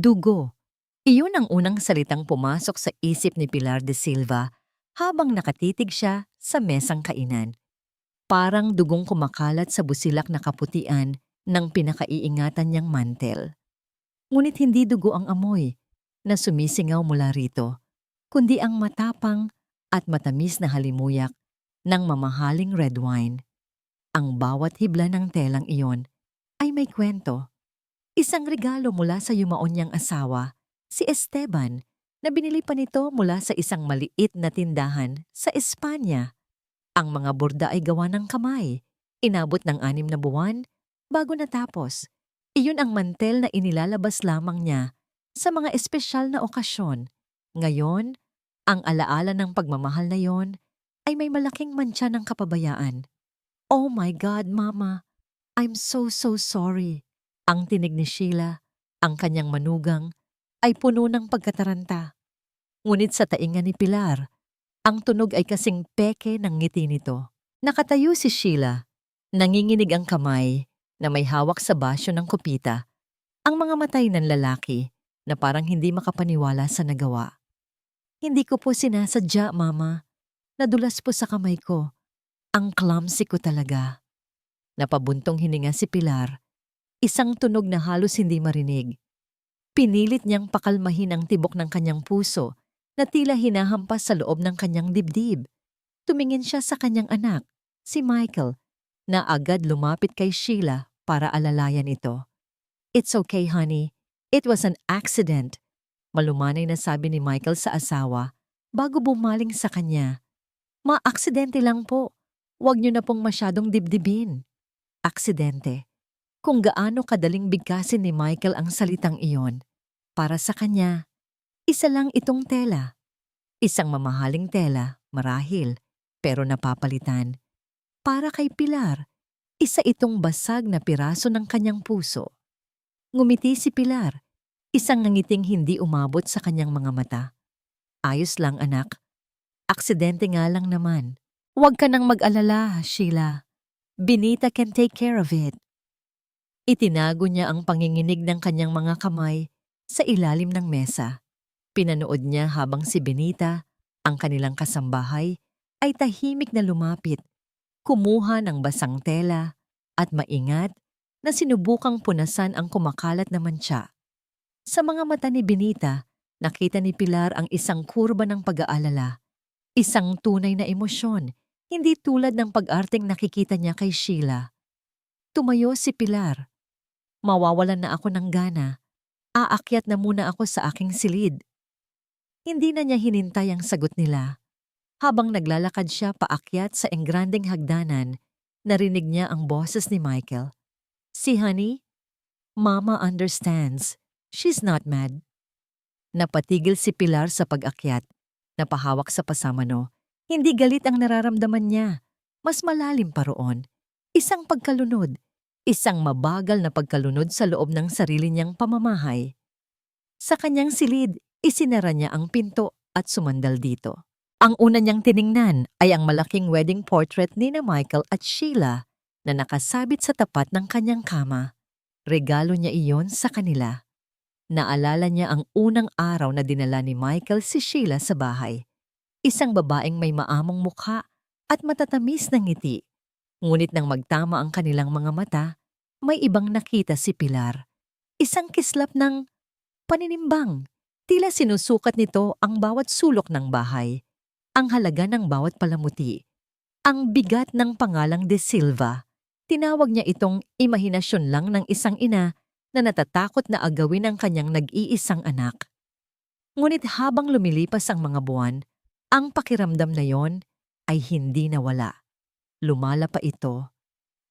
Dugo. Iyon ang unang salitang pumasok sa isip ni Pilar de Silva habang nakatitig siya sa mesang kainan. Parang dugong kumakalat sa busilak na kaputian ng pinakaiingatan niyang mantel. Ngunit hindi dugo ang amoy na sumisingaw mula rito, kundi ang matapang at matamis na halimuyak ng mamahaling red wine. Ang bawat hibla ng telang iyon ay may kwento. Isang regalo mula sa yumaon niyang asawa, si Esteban, na binili pa nito mula sa isang maliit na tindahan sa Espanya. Ang mga borda ay gawa ng kamay. Inabot ng 6 na buwan bago natapos. Iyon ang mantel na inilalabas lamang niya sa mga espesyal na okasyon. Ngayon, ang alaala ng pagmamahal na yon ay may malaking mantsa ng kapabayaan. "Oh my God, Mama! I'm so sorry." Ang tinig ni Sheila, ang kanyang manugang, ay puno ng pagkataranta. Ngunit sa tainga ni Pilar, ang tunog ay kasing peke ng ngiti nito. Nakatayo si Sheila, nanginginig ang kamay na may hawak sa basyo ng kupita, ang mga matay ng lalaki na parang hindi makapaniwala sa nagawa. "Hindi ko po sinasadya, Mama. Nadulas po sa kamay ko. Ang clumsy ko talaga." Napabuntong hininga si Pilar, isang tunog na halos hindi marinig. Pinilit niyang pakalmahin ang tibok ng kanyang puso na tila hinahampas sa loob ng kanyang dibdib. Tumingin siya sa kanyang anak, si Michael, na agad lumapit kay Sheila para alalayan ito. "It's okay, honey. It was an accident," malumanay na sabi ni Michael sa asawa bago bumaling sa kanya. "Ma-aksidente lang po. Huwag niyo na pong masyadong dibdibin." Aksidente. Kung gaano kadaling bigkasin ni Michael ang salitang iyon, para sa kanya, isa lang itong tela. Isang mamahaling tela, marahil, pero napapalitan. Para kay Pilar, isa itong basag na piraso ng kanyang puso. Ngumiti si Pilar, isang ngangiting hindi umabot sa kanyang mga mata. "Ayos lang, anak. Aksidente nga lang naman. Huwag ka nang mag-alala, Sheila. Benita can take care of it." Itinago niya ang panginginig ng kanyang mga kamay sa ilalim ng mesa. Pinanood niya habang si Benita, ang kanilang kasambahay, ay tahimik na lumapit, kumuha ng basang tela at maingat na sinubukang punasan ang kumakalat na mantsa. Sa mga mata ni Benita, nakita ni Pilar ang isang kurba ng pag-aalala, isang tunay na emosyon, hindi tulad ng pag-arteng nakikita niya kay Sheila. Tumayo si Pilar. "Mawawalan na ako ng gana. Aakyat na muna ako sa aking silid." Hindi na niya hinintay ang sagot nila. Habang naglalakad siya paakyat sa engrandeng hagdanan, narinig niya ang boses ni Michael. "Si Honey? Mama understands. She's not mad." Napatigil si Pilar sa pag-akyat. Napahawak sa pasamano. Hindi galit ang nararamdaman niya. Mas malalim pa roon. Isang pagkalunod. Isang mabagal na pagkalunod sa loob ng sarili niyang pamamahay. Sa kanyang silid, isinara niya ang pinto at sumandal dito. Ang una niyang tiningnan ay ang malaking wedding portrait ni na Michael at Sheila na nakasabit sa tapat ng kanyang kama. Regalo niya iyon sa kanila. Naalala niya ang unang araw na dinala ni Michael si Sheila sa bahay. Isang babaeng may maamong mukha at matatamis na ngiti. Ngunit nang magtama ang kanilang mga mata, may ibang nakita si Pilar. Isang kislap ng paninimbang. Tila sinusukat nito ang bawat sulok ng bahay, ang halaga ng bawat palamuti, ang bigat ng pangalang de Silva. Tinawag niya itong imahinasyon lang ng isang ina na natatakot na agawin ang kanyang nag-iisang anak. Ngunit habang lumilipas ang mga buwan, ang pakiramdam na yon ay hindi nawala. Lumala pa ito.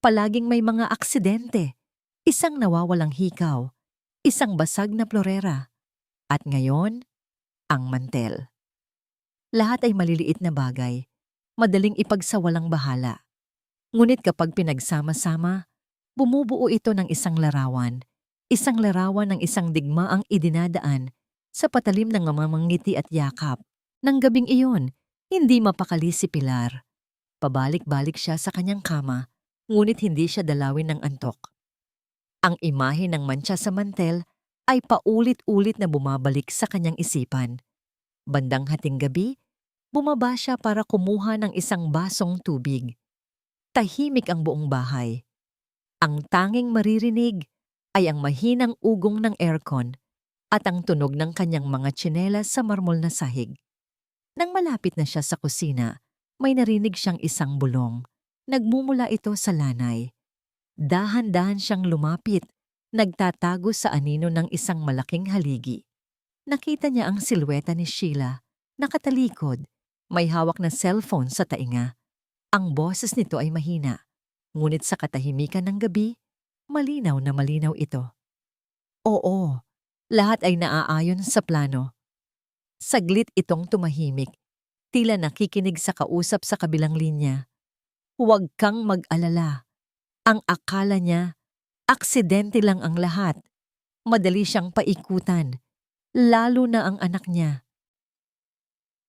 Palaging may mga aksidente, isang nawawalang hikaw, isang basag na plorera, at ngayon, ang mantel. Lahat ay maliliit na bagay, madaling ipagsawalang bahala. Ngunit kapag pinagsama-sama, bumubuo ito ng isang larawan ng isang digmaang idinadaan sa patalim ng mamangiti at yakap. Nang gabing iyon, hindi mapakali si Pilar. Pabalik-balik siya sa kanyang kama, ngunit hindi siya dalawin ng antok. Ang imahe ng mantsa sa mantel ay paulit-ulit na bumabalik sa kanyang isipan. Bandang hating gabi, bumaba siya para kumuha ng isang basong tubig. Tahimik ang buong bahay. Ang tanging maririnig ay ang mahinang ugong ng aircon at ang tunog ng kanyang mga tsinelas sa marmol na sahig. Nang malapit na siya sa kusina, may narinig siyang isang bulong. Nagmumula ito sa lanay. Dahan-dahan siyang lumapit, nagtatago sa anino ng isang malaking haligi. Nakita niya ang silweta ni Sheila, nakatalikod, may hawak na cellphone sa tainga. Ang boses nito ay mahina, ngunit sa katahimikan ng gabi, malinaw na malinaw ito. Oo, lahat ay naaayon sa plano. Saglit itong tumahimik, tila nakikinig sa kausap sa kabilang linya. Huwag kang mag-alala. Ang akala niya, aksidente lang ang lahat. Madali siyang paikutan, lalo na ang anak niya.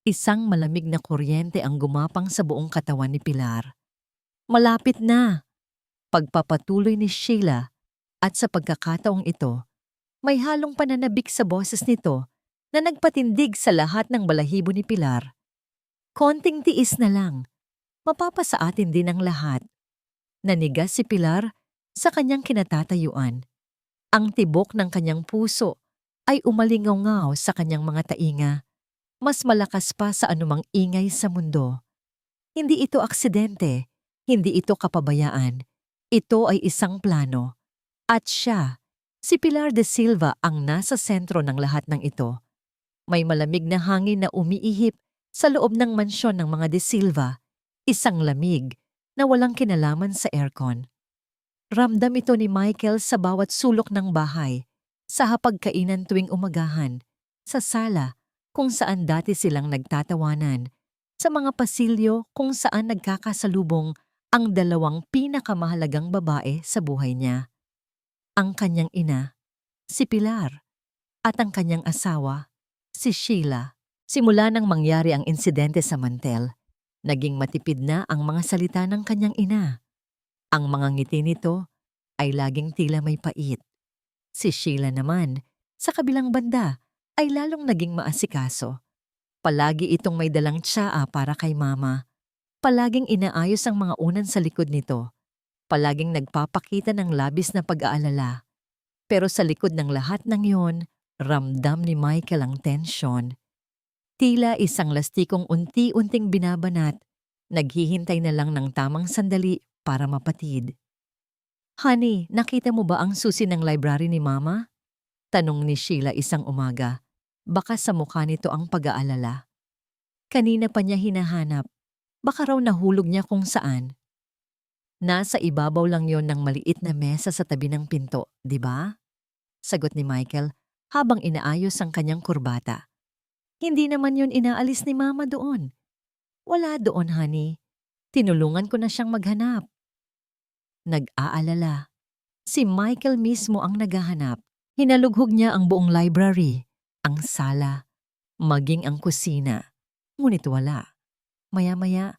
Isang malamig na kuryente ang gumapang sa buong katawan ni Pilar. Malapit na. Pagpapatuloy ni Sheila at sa pagkakataong ito, may halong pananabik sa boses nito na nagpatindig sa lahat ng balahibo ni Pilar. Konting tiis na lang, mapapasa atin din ang lahat. Nanigas si Pilar sa kanyang kinatatayuan. Ang tibok ng kanyang puso ay umalingaw-ngaw sa kanyang mga tainga. Mas malakas pa sa anumang ingay sa mundo. Hindi ito aksidente, hindi ito kapabayaan. Ito ay isang plano. At siya, si Pilar de Silva ang nasa sentro ng lahat ng ito. May malamig na hangin na umiihip sa loob ng mansyon ng mga de Silva, isang lamig na walang kinalaman sa aircon. Ramdam ito ni Michael sa bawat sulok ng bahay, sa hapagkainan tuwing umagahan, sa sala kung saan dati silang nagtatawanan, sa mga pasilyo kung saan nagkakasalubong ang dalawang pinakamahalagang babae sa buhay niya. Ang kanyang ina, si Pilar, at ang kanyang asawa, si Sheila. Simula nang mangyari ang insidente sa Mantel, naging matipid na ang mga salita ng kanyang ina. Ang mga ngiti nito ay laging tila may pait. Si Sheila naman, sa kabilang banda, ay lalong naging maasikaso. Palagi itong may dalang tsaa para kay mama. Palaging inaayos ang mga unan sa likod nito. Palaging nagpapakita ng labis na pag-aalala. Pero sa likod ng lahat ng iyon, ramdam ni Michael ang tensyon. Tila isang lastikong unti-unting binabanat, naghihintay na lang ng tamang sandali para mapatid. Honey, nakita mo ba ang susi ng library ni Mama? Tanong ni Sheila isang umaga. Baka sa mukha nito ang pag-aalala. Kanina pa niya hinahanap. Baka raw nahulog niya kung saan. Nasa ibabaw lang yon ng maliit na mesa sa tabi ng pinto, di ba? Sagot ni Michael habang inaayos ang kanyang kurbata. Hindi naman yon inaalis ni Mama doon. Wala doon, honey. Tinulungan ko na siyang maghanap. Nag-aalala. Si Michael mismo ang naghahanap. Hinalughog niya ang buong library, ang sala, maging ang kusina. Ngunit wala. Maya-maya,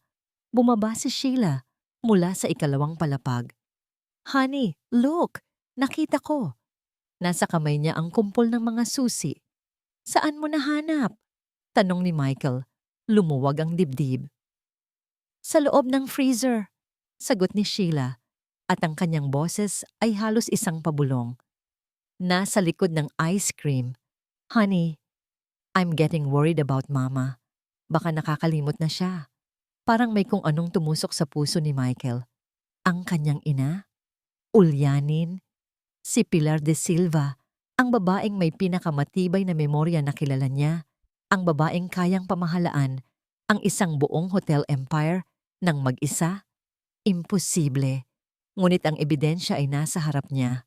bumaba si Sheila mula sa ikalawang palapag. Honey, look! Nakita ko. Nasa kamay niya ang kumpol ng mga susi. Saan mo nahanap? Tanong ni Michael. Lumuwag ang dibdib. Sa loob ng freezer, sagot ni Sheila, at ang kanyang boses ay halos isang pabulong. Nasa likod ng ice cream. Honey, I'm getting worried about Mama. Baka nakakalimot na siya. Parang may kung anong tumusok sa puso ni Michael. Ang kanyang ina? Ulyanin? Si Pilar de Silva, ang babaeng may pinakamatibay na memorya na kilala niya, ang babaeng kayang pamahalaan ang isang buong hotel empire ng mag-isa? Imposible. Ngunit ang ebidensya ay nasa harap niya.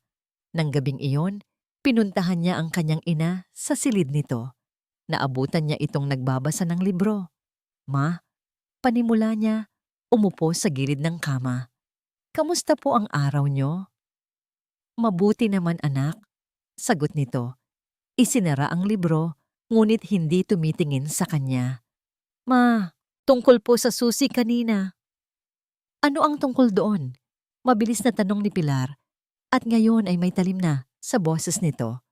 Nang gabing iyon, pinuntahan niya ang kanyang ina sa silid nito. Naabutan niya itong nagbabasa ng libro. Ma, panimula niya, umupo sa gilid ng kama. Kamusta po ang araw niyo? Mabuti naman anak, sagot nito. Isinara ang libro, ngunit hindi tumitingin sa kanya. Ma, tungkol po sa susi kanina. Ano ang tungkol doon? Mabilis na tanong ni Pilar, at ngayon ay may talim na sa boses nito.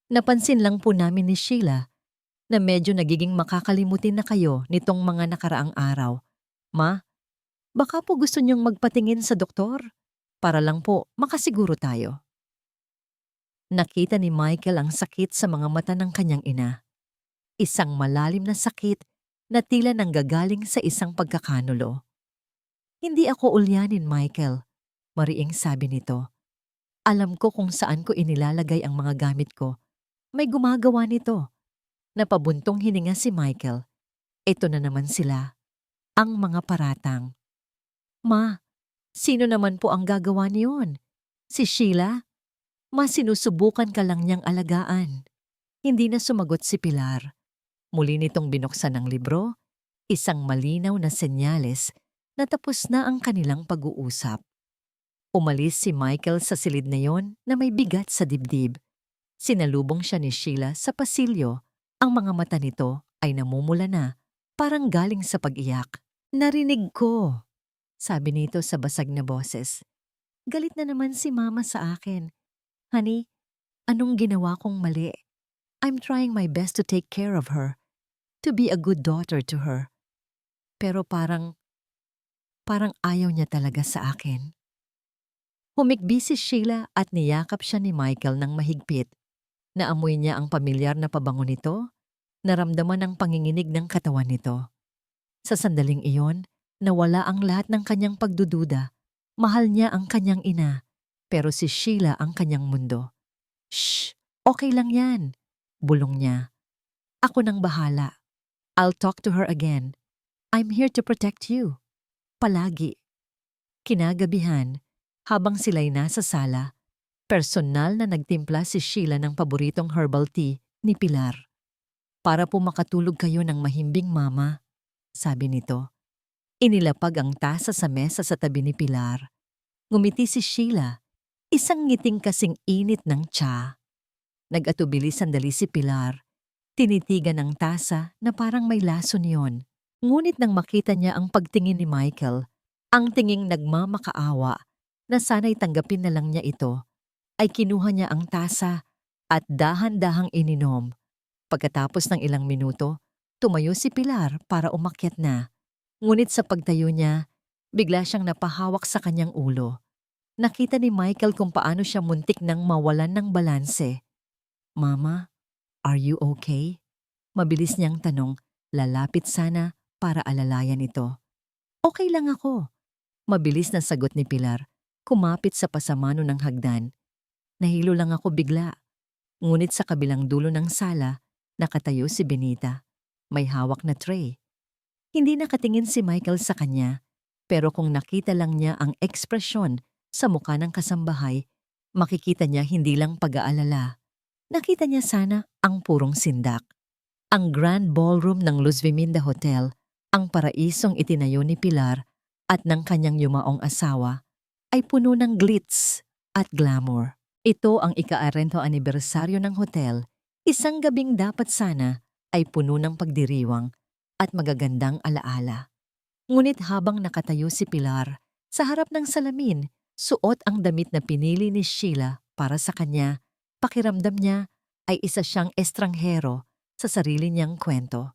Napansin lang po namin ni Sheila na medyo nagiging makakalimutin na kayo nitong mga nakaraang araw. Ma, baka po gusto niyong magpatingin sa doktor? Para lang po makasiguro tayo. Nakita ni Michael ang sakit sa mga mata ng kanyang ina. Isang malalim na sakit na tila nanggagaling sa isang pagkakanulo. Hindi ako ulyanin, Michael, mariing sabi nito. Alam ko kung saan ko inilalagay ang mga gamit ko. May gumagawa nito. Napabuntong hininga si Michael. Ito na naman sila, ang mga paratang. Ma, sino naman po ang gagawa niyon? Si Sheila? Ma, sinusubukan ka lang niyang alagaan. Hindi na sumagot si Pilar. Muli nitong binuksan ang libro, isang malinaw na senyales na tapos na ang kanilang pag-uusap. Umalis si Michael sa silid na yon na may bigat sa dibdib. Sinalubong siya ni Sheila sa pasilyo. Ang mga mata nito ay namumula na, parang galing sa pag-iyak. Narinig ko, sabi nito sa basag na boses. Galit na naman si Mama sa akin. Honey, anong ginawa kong mali? I'm trying my best to take care of her, to be a good daughter to her. Pero parang ayaw niya talaga sa akin. Humikbi si Sheila at niyakap siya ni Michael ng mahigpit. Naamoy niya ang pamilyar na pabango nito, naramdaman ang panginginig ng katawan nito. Sa sandaling iyon, nawala ang lahat ng kanyang pagdududa. Mahal niya ang kanyang ina, pero si Sheila ang kanyang mundo. Shh! Okay lang yan, bulong niya. Ako nang bahala. I'll talk to her again. I'm here to protect you. Palagi. Kinagabihan, habang sila'y nasa sala, personal na nagtimpla si Sheila ng paboritong herbal tea ni Pilar. Para po makatulog kayo ng mahimbing, Mama, sabi nito. Inilapag ang tasa sa mesa sa tabi ni Pilar. Ngumiti si Sheila, isang ngiting kasing init ng tsa. Nag-atubili sandali si Pilar. Tinitigan ang tasa na parang may lason yon. Ngunit nang makita niya ang pagtingin ni Michael, ang tinging nagmamakaawa na sana'y tanggapin na lang niya ito, ay kinuha niya ang tasa at dahan-dahang ininom. Pagkatapos ng ilang minuto, tumayo si Pilar para umakyat na. Ngunit sa pagtayo niya, bigla siyang napahawak sa kanyang ulo. Nakita ni Michael kung paano siya muntik nang mawalan ng balanse. Mama, are you okay? Mabilis niyang tanong, lalapit sana para alalayan ito. Okay lang ako. Mabilis na sagot ni Pilar, kumapit sa pasamano ng hagdan. Nahilo lang ako bigla. Ngunit sa kabilang dulo ng sala, nakatayo si Benita. May hawak na tray. Hindi nakatingin si Michael sa kanya, pero kung nakita lang niya ang ekspresyon sa mukha ng kasambahay, makikita niya hindi lang pag-aalala. Nakita niya sana ang purong sindak. Ang grand ballroom ng Luz Viminda Hotel, ang paraisong itinayo ni Pilar at ng kanyang yumaong asawa, ay puno ng glitz at glamour. Ito ang ika-40 anibersaryo ng hotel, isang gabing dapat sana ay puno ng pagdiriwang at magagandang alaala. Ngunit habang nakatayo si Pilar, sa harap ng salamin, suot ang damit na pinili ni Sheila para sa kanya, pakiramdam niya ay isa siyang estranghero sa sarili niyang kwento.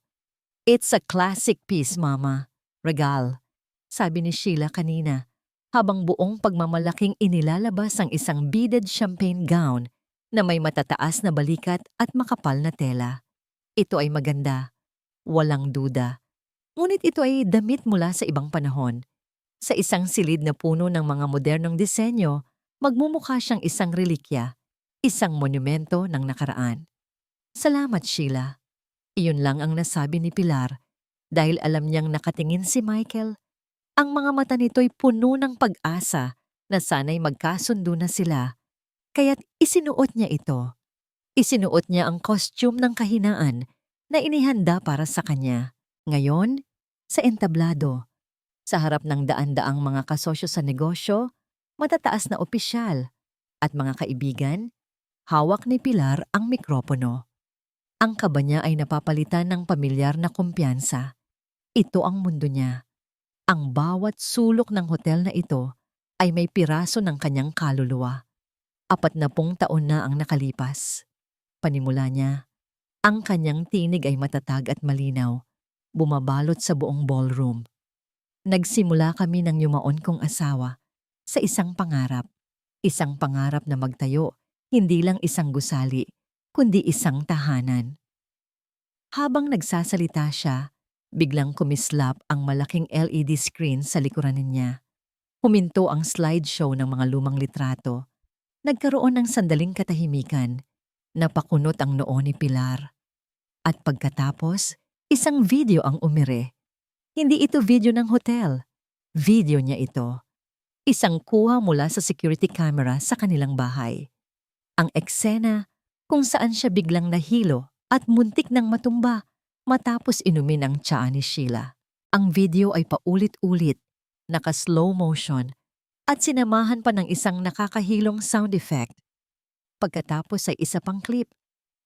It's a classic piece, Mama. Regal, sabi ni Sheila kanina, habang buong pagmamalaking inilalabas ang isang beaded champagne gown na may matataas na balikat at makapal na tela. Ito ay maganda, walang duda. Ngunit ito ay damit mula sa ibang panahon. Sa isang silid na puno ng mga modernong disenyo, magmumukha siyang isang relikya, isang monumento ng nakaraan. Salamat, Sheila. Iyon lang ang nasabi ni Pilar dahil alam niyang nakatingin si Michael. Ang mga mata nito'y puno ng pag-asa na sana'y magkasundo na sila, kaya't isinuot niya ito. Isinuot niya ang costume ng kahinaan na inihanda para sa kanya. Ngayon, sa entablado, sa harap ng daan-daang mga kasosyo sa negosyo, matataas na opisyal, at mga kaibigan, hawak ni Pilar ang mikropono. Ang kaba niya ay napapalitan ng pamilyar na kumpiyansa. Ito ang mundo niya. Ang bawat sulok ng hotel na ito ay may piraso ng kanyang kaluluwa. 40 taon na ang nakalipas. Panimula niya. Ang kanyang tinig ay matatag at malinaw, bumabalot sa buong ballroom. Nagsimula kami ng yumaon kong asawa sa isang pangarap na magtayo, hindi lang isang gusali, kundi isang tahanan. Habang nagsasalita siya, biglang kumislap ang malaking LED screen sa likuran niya. Huminto ang slideshow ng mga lumang litrato. Nagkaroon ng sandaling katahimikan. Napakunot ang noo ni Pilar. At pagkatapos, isang video ang umire. Hindi ito video ng hotel. Video niya ito. Isang kuha mula sa security camera sa kanilang bahay. Ang eksena kung saan siya biglang nahilo at muntik ng matumba matapos inumin ang tsaa ni Sheila. Ang video ay paulit-ulit, naka-slow motion, at sinamahan pa ng isang nakakahilong sound effect. Pagkatapos ay isa pang clip.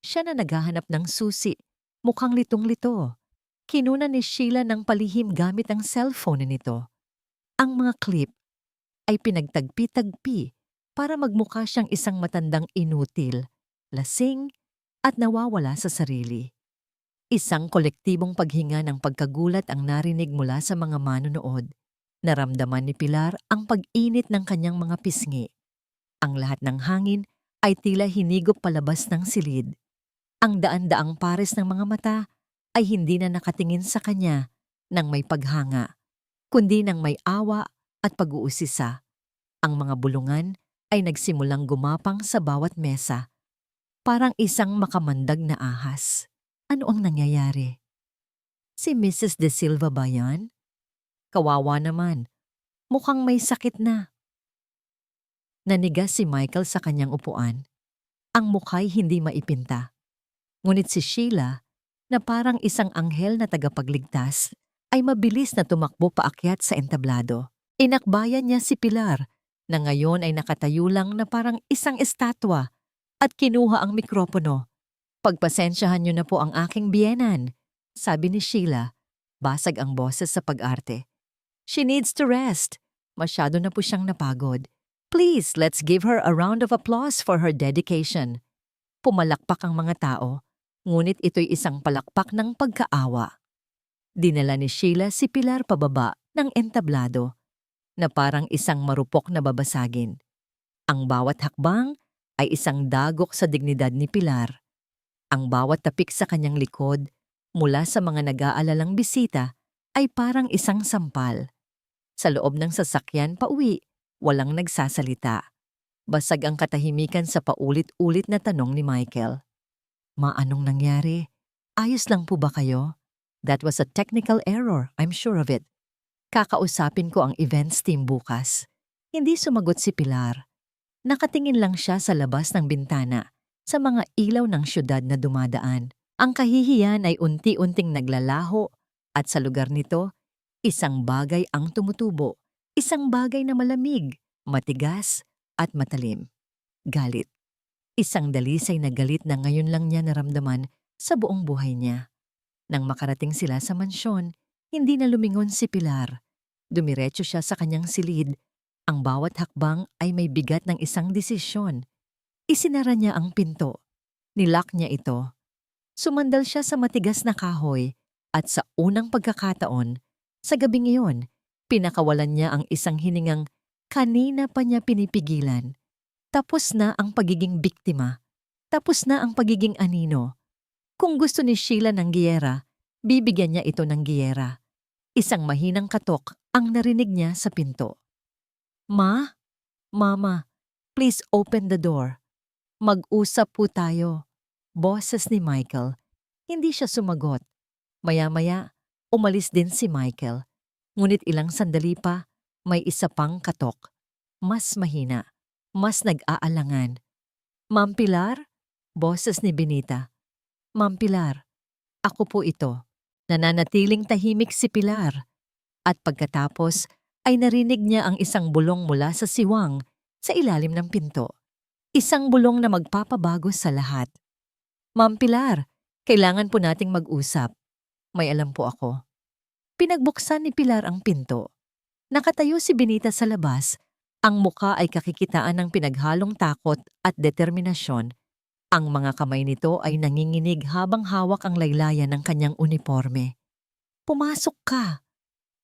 Siya na naghahanap ng susi, mukhang litong-lito. Kinuna ni Sheila ng palihim gamit ang cellphone nito. Ang mga clip ay pinagtagpi-tagpi para magmukha siyang isang matandang inutil, lasing, at nawawala sa sarili. Isang kolektibong paghinga ng pagkagulat ang narinig mula sa mga manonood. Naramdaman ni Pilar ang pag-init ng kanyang mga pisngi. Ang lahat ng hangin ay tila hinigop palabas ng silid. Ang daan-daang pares ng mga mata ay hindi na nakatingin sa kanya ng may paghanga, kundi ng may awa at pag-uusisa. Ang mga bulungan ay nagsimulang gumapang sa bawat mesa, parang isang makamandag na ahas. Ano ang nangyayari? Si Mrs. De Silva ba yan? Kawawa naman. Mukhang may sakit na. Nanigas si Michael sa kanyang upuan. Ang mukha'y hindi maipinta. Ngunit si Sheila, na parang isang anghel na tagapagligtas, ay mabilis na tumakbo paakyat sa entablado. Inakbayan niya si Pilar, na ngayon ay nakatayo lang na parang isang estatwa, at kinuha ang mikropono. "Pagpasensyahan niyo na po ang aking biyenan," sabi ni Sheila. Basag ang boses sa pag-arte. "She needs to rest. Masyado na po siyang napagod. Please, let's give her a round of applause for her dedication." Pumalakpak ang mga tao, ngunit ito'y isang palakpak ng pagkaawa. Dinala ni Sheila si Pilar pababa ng entablado, na parang isang marupok na babasagin. Ang bawat hakbang ay isang dagok sa dignidad ni Pilar. Ang bawat tapik sa kanyang likod, mula sa mga nag-aalalang bisita, ay parang isang sampal. Sa loob ng sasakyan pauwi, walang nagsasalita. Basag ang katahimikan sa paulit-ulit na tanong ni Michael. "Ma, anong nangyari? Ayos lang po ba kayo?" "That was a technical error, I'm sure of it. Kakausapin ko ang events team bukas." Hindi sumagot si Pilar. Nakatingin lang siya sa labas ng bintana, sa mga ilaw ng syudad na dumadaan. Ang kahihiyan ay unti-unting naglalaho, at sa lugar nito, isang bagay ang tumutubo, isang bagay na malamig, matigas, at matalim. Galit. Isang dalisay na galit na ngayon lang niya naramdaman sa buong buhay niya. Nang makarating sila sa mansyon, hindi na lumingon si Pilar. Dumiretso siya sa kanyang silid. Ang bawat hakbang ay may bigat ng isang desisyon. Isinara niya ang pinto. Nilock niya ito. Sumandal siya sa matigas na kahoy, at sa unang pagkakataon, sa gabing iyon, pinakawalan niya ang isang hiningang kanina pa niya pinipigilan. Tapos na ang pagiging biktima. Tapos na ang pagiging anino. Kung gusto ni Sheila ng giyera, bibigyan niya ito ng giyera. Isang mahinang katok ang narinig niya sa pinto. "Ma? Mama, please open the door. Mag-usap po tayo." Boses ni Michael. Hindi siya sumagot. Maya-maya, umalis din si Michael. Ngunit ilang sandali pa, may isa pang katok. Mas mahina, mas nag-aalangan. "Ma'am Pilar?" Boses ni Benita. "Ma'am Pilar, ako po ito." Nananatiling tahimik si Pilar. At pagkatapos ay narinig niya ang isang bulong mula sa siwang sa ilalim ng pinto. Isang bulong na magpapabago sa lahat. "Ma'am Pilar, kailangan po nating mag-usap. May alam po ako." Pinagbuksan ni Pilar ang pinto. Nakatayo si Benita sa labas. Ang mukha ay kakikitaan ng pinaghalong takot at determinasyon. Ang mga kamay nito ay nanginginig habang hawak ang laylayan ng kanyang uniforme. "Pumasok ka!"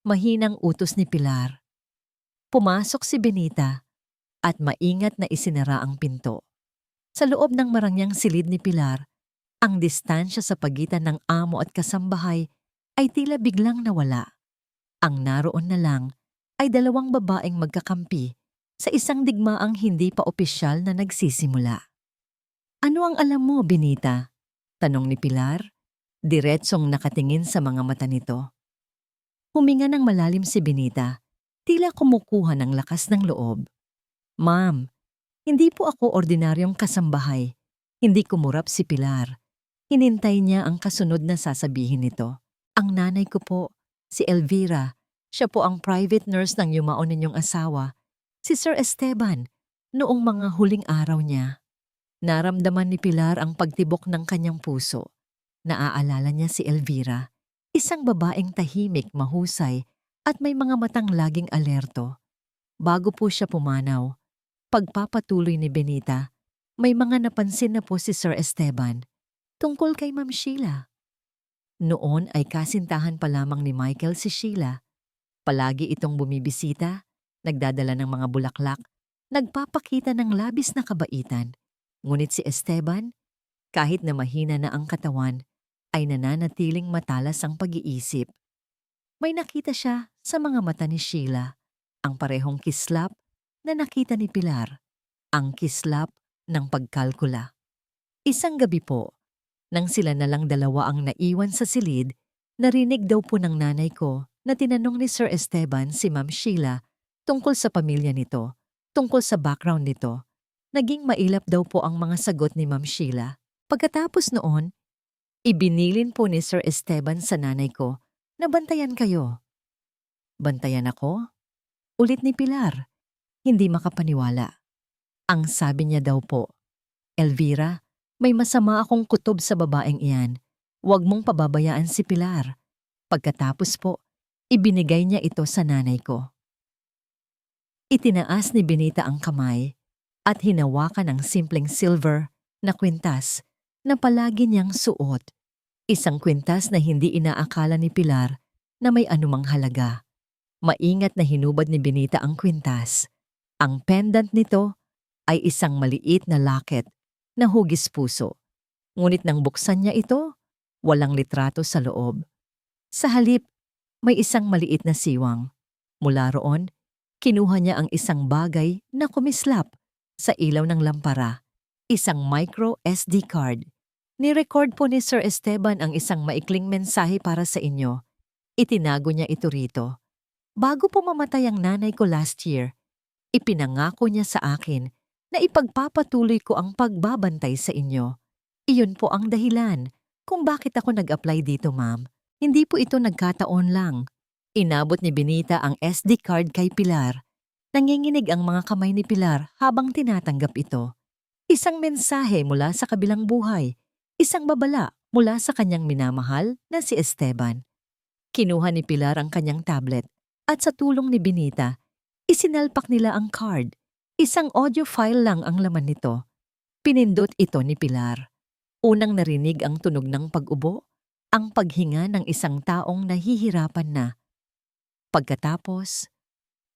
Mahinang utos ni Pilar. Pumasok si Benita at maingat na isinara ang pinto. Sa loob ng marangyang silid ni Pilar, ang distansya sa pagitan ng amo at kasambahay ay tila biglang nawala. Ang naroon na lang ay dalawang babaeng magkakampi sa isang digmaang hindi pa opisyal na nagsisimula. "Ano ang alam mo, Benita?" tanong ni Pilar, diretsong nakatingin sa mga mata nito. Huminga ng malalim si Benita, tila kumukuha ng lakas ng loob. "Ma'am, hindi po ako ordinaryong kasambahay." Hindi kumurap si Pilar. Hinintay niya ang kasunod na sasabihin nito. "Ang nanay ko po, si Elvira. Siya po ang private nurse ng yumao ninyong asawa, si Sir Esteban, noong mga huling araw niya." Naramdaman ni Pilar ang pagtibok ng kanyang puso. Naaalala niya si Elvira, isang babaeng tahimik, mahusay, at may mga matang laging alerto. Bago po siya pumanaw, pagpapatuloy ni Benita, may mga napansin na po si Sir Esteban tungkol kay Ma'am Sheila. Noon ay kasintahan pa lamang ni Michael si Sheila. Palagi itong bumibisita, nagdadala ng mga bulaklak, nagpapakita ng labis na kabaitan. Ngunit si Esteban, kahit na mahina na ang katawan, ay nananatiling matalas ang pag-iisip. May nakita siya sa mga mata ni Sheila, ang parehong kislap na nakita ni Pilar, ang kislap ng pagkalkula. Isang gabi po, nang sila na lang dalawa ang naiwan sa silid, narinig daw po ng nanay ko na tinanong ni Sir Esteban si Ma'am Sheila tungkol sa pamilya nito, tungkol sa background nito. Naging mailap daw po ang mga sagot ni Ma'am Sheila. Pagkatapos noon, ibinilin po ni Sir Esteban sa nanay ko na bantayan kayo. "Bantayan ako?" Ulit ni Pilar, hindi makapaniwala. Ang sabi niya daw po, "Elvira, may masama akong kutob sa babaeng iyan. Huwag mong pababayaan si Pilar." Pagkatapos po, ibinigay niya ito sa nanay ko. Itinaas ni Benita ang kamay at hinawakan ang simpleng silver na kwintas na palagi niyang suot. Isang kwintas na hindi inaakala ni Pilar na may anumang halaga. Maingat na hinubad ni Benita ang kwintas. Ang pendant nito ay isang maliit na locket na hugis puso. Ngunit nang buksan niya ito, walang litrato sa loob. Sa halip, may isang maliit na siwang. Mula roon, kinuha niya ang isang bagay na kumislap sa ilaw ng lampara, isang micro SD card. Ni-record po ni Sir Esteban ang isang maikling mensahe para sa inyo. Itinago niya ito rito. Bago po mamatay ang nanay ko last year, ipinangako niya sa akin na ipagpapatuloy ko ang pagbabantay sa inyo. Iyon po ang dahilan kung bakit ako nag-apply dito, ma'am. Hindi po ito nagkataon lang. Inabot ni Benita ang SD card kay Pilar. Nanginginig ang mga kamay ni Pilar habang tinatanggap ito. Isang mensahe mula sa kabilang buhay. Isang babala mula sa kanyang minamahal na si Esteban. Kinuha ni Pilar ang kanyang tablet at sa tulong ni Benita, isinalpak nila ang card. Isang audio file lang ang laman nito. Pinindot ito ni Pilar. Unang narinig ang tunog ng pag-ubo, ang paghinga ng isang taong nahihirapan na. Pagkatapos,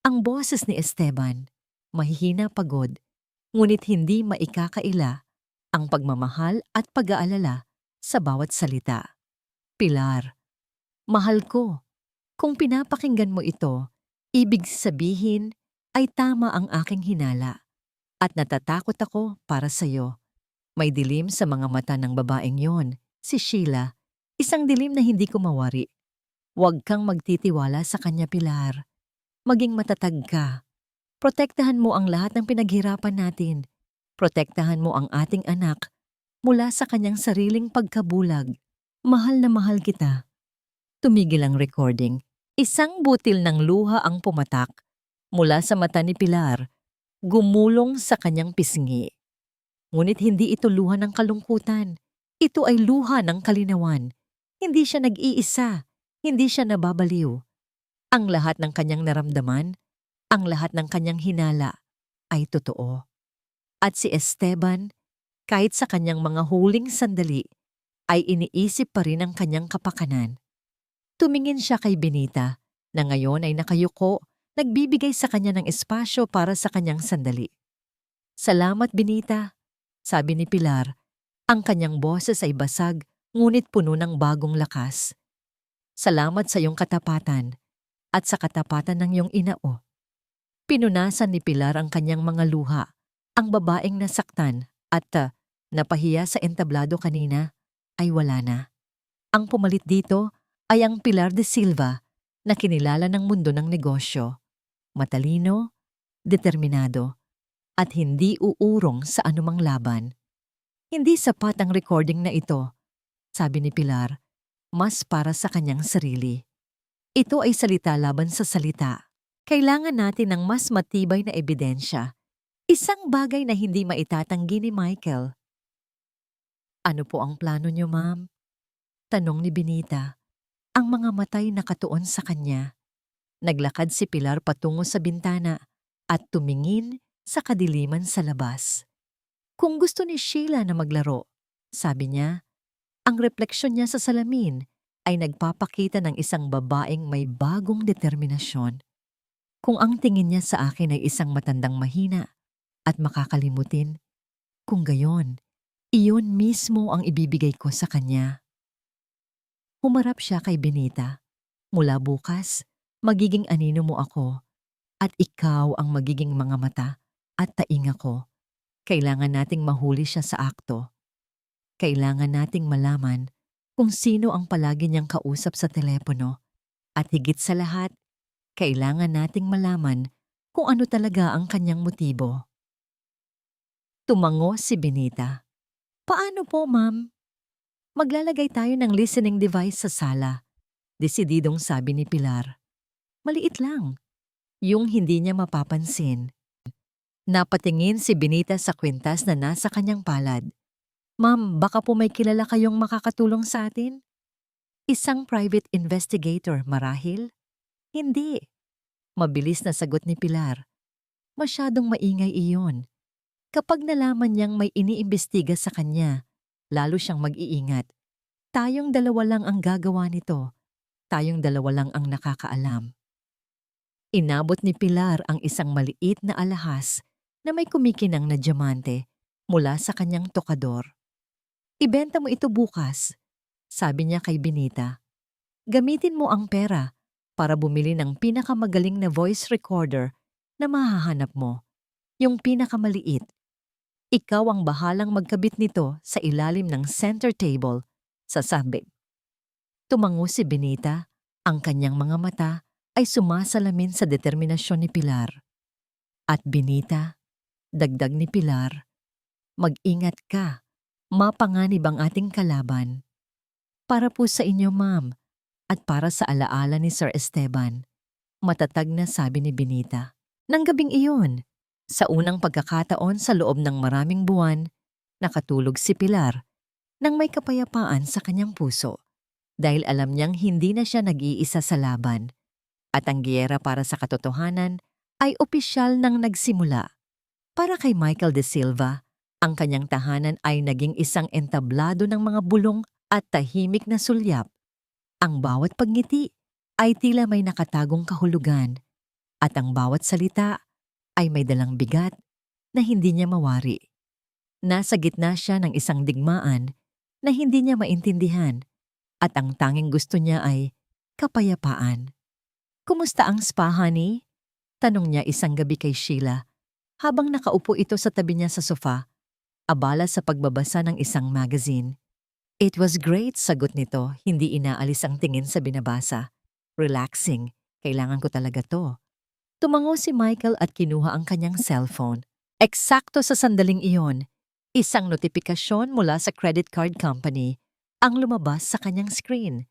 ang boses ni Esteban, mahihina pagod, ngunit hindi maikakaila ang pagmamahal at pag-aalala sa bawat salita. "Pilar, mahal ko. Kung pinapakinggan mo ito, ibig sabihin ay tama ang aking hinala at natatakot ako para sa'yo." May dilim sa mga mata ng babaeng yon, si Sheila, isang dilim na hindi ko mawari. Huwag kang magtitiwala sa kanya, Pilar. Maging matatag ka. Protektahan mo ang lahat ng pinaghirapan natin. Protektahan mo ang ating anak mula sa kanyang sariling pagkabulag. Mahal na mahal kita. Tumigil ang recording. Isang butil ng luha ang pumatak mula sa mata ni Pilar, gumulong sa kanyang pisngi. Ngunit hindi ito luha ng kalungkutan. Ito ay luha ng kalinawan. Hindi siya nag-iisa. Hindi siya nababaliw. Ang lahat ng kanyang naramdaman, ang lahat ng kanyang hinala ay totoo. At si Esteban, Kahit sa kanyang mga huling sandali, ay iniisip pa rin ang kanyang kapakanan. Tumingin siya kay Benita, na ngayon ay nakayuko, nagbibigay sa kanya ng espasyo para sa kanyang sandali. Salamat, Benita, sabi ni Pilar. Ang kanyang boses ay basag, ngunit puno ng bagong lakas. Salamat sa iyong katapatan at sa katapatan ng iyong inao. Pinunasan ni Pilar ang kanyang mga luha, ang babaeng nasaktan at napahiya sa entablado kanina ay wala na. Ang pumalit dito ay ang Pilar de Silva na kinilala ng mundo ng negosyo. Matalino, determinado, at hindi uurong sa anumang laban. Hindi sapat ang recording na ito, sabi ni Pilar, mas para sa kanyang sarili. Ito ay salita laban sa salita. Kailangan natin ng mas matibay na ebidensya. Isang bagay na hindi maitatanggi ni Michael. Ano po ang plano niyo, ma'am? Tanong ni Benita. Ang mga matay nakatuon sa kanya. Naglakad si Pilar patungo sa bintana at tumingin sa kadiliman sa labas. Kung gusto ni Sheila na maglaro, sabi niya, ang refleksyon niya sa salamin ay nagpapakita ng isang babaeng may bagong determinasyon. Kung ang tingin niya sa akin ay isang matandang mahina at makakalimutin, kung gayon, iyon mismo ang ibibigay ko sa kanya. Humarap siya kay Benita. Mula bukas, magiging anino mo ako at ikaw ang magiging mga mata at tainga ko. Kailangan nating mahuli siya sa akto. Kailangan nating malaman kung sino ang palagi niyang kausap sa telepono. At higit sa lahat, kailangan nating malaman kung ano talaga ang kanyang motibo. Tumango si Benita. Paano po, ma'am? Maglalagay tayo ng listening device sa sala. Desididong sabi ni Pilar. Maliit lang. Yung hindi niya mapapansin. Napatingin si Benita sa kwintas na nasa kanyang palad. Ma'am, baka po may kilala kayong makakatulong sa atin? Isang private investigator, marahil? Hindi. Mabilis na sagot ni Pilar. Masyadong maingay iyon. Kapag nalaman niyang may iniimbestiga sa kanya, lalo siyang mag-iingat. Tayong dalawa lang ang gagawa nito. Tayong dalawa lang ang nakakaalam. Inabot ni Pilar ang isang maliit na alahas na may kumikinang na diamante mula sa kanyang tokador. Ibenta mo ito bukas, sabi niya kay Benita. Gamitin mo ang pera para bumili ng pinakamagaling na voice recorder na mahahanap mo, yung pinakamaliit. Ikaw ang bahalang magkabit nito sa ilalim ng center table, sasabi. Tumango si Benita, ang kanyang mga mata ay sumasalamin sa determinasyon ni Pilar. At Benita, dagdag ni Pilar, mag-ingat ka, mapanganib ang ating kalaban. Para po sa inyo, ma'am, at para sa alaala ni Sir Esteban, matatag na sabi ni Benita. Nang gabing iyon, sa unang pagkakataon sa loob ng maraming buwan, nakatulog si Pilar nang may kapayapaan sa kanyang puso dahil alam niyang hindi na siya nag-iisa sa laban at ang giyera para sa katotohanan ay opisyal nang nagsimula. Para kay Michael de Silva, ang kanyang tahanan ay naging isang entablado ng mga bulong at tahimik na sulyap. Ang bawat pagngiti ay tila may nakatagong kahulugan at ang bawat salita ay may dalang bigat na hindi niya mawari. Nasa gitna siya ng isang digmaan na hindi niya maintindihan at ang tanging gusto niya ay kapayapaan. Kumusta ang spa, honey? Tanong niya isang gabi kay Sheila habang nakaupo ito sa tabi niya sa sofa, abala sa pagbabasa ng isang magazine. It was great, sagot nito, hindi inaalis ang tingin sa binabasa. Relaxing, kailangan ko talaga to. Tumango si Michael at kinuha ang kanyang cellphone. Eksakto sa sandaling iyon, isang notifikasyon mula sa credit card company ang lumabas sa kanyang screen.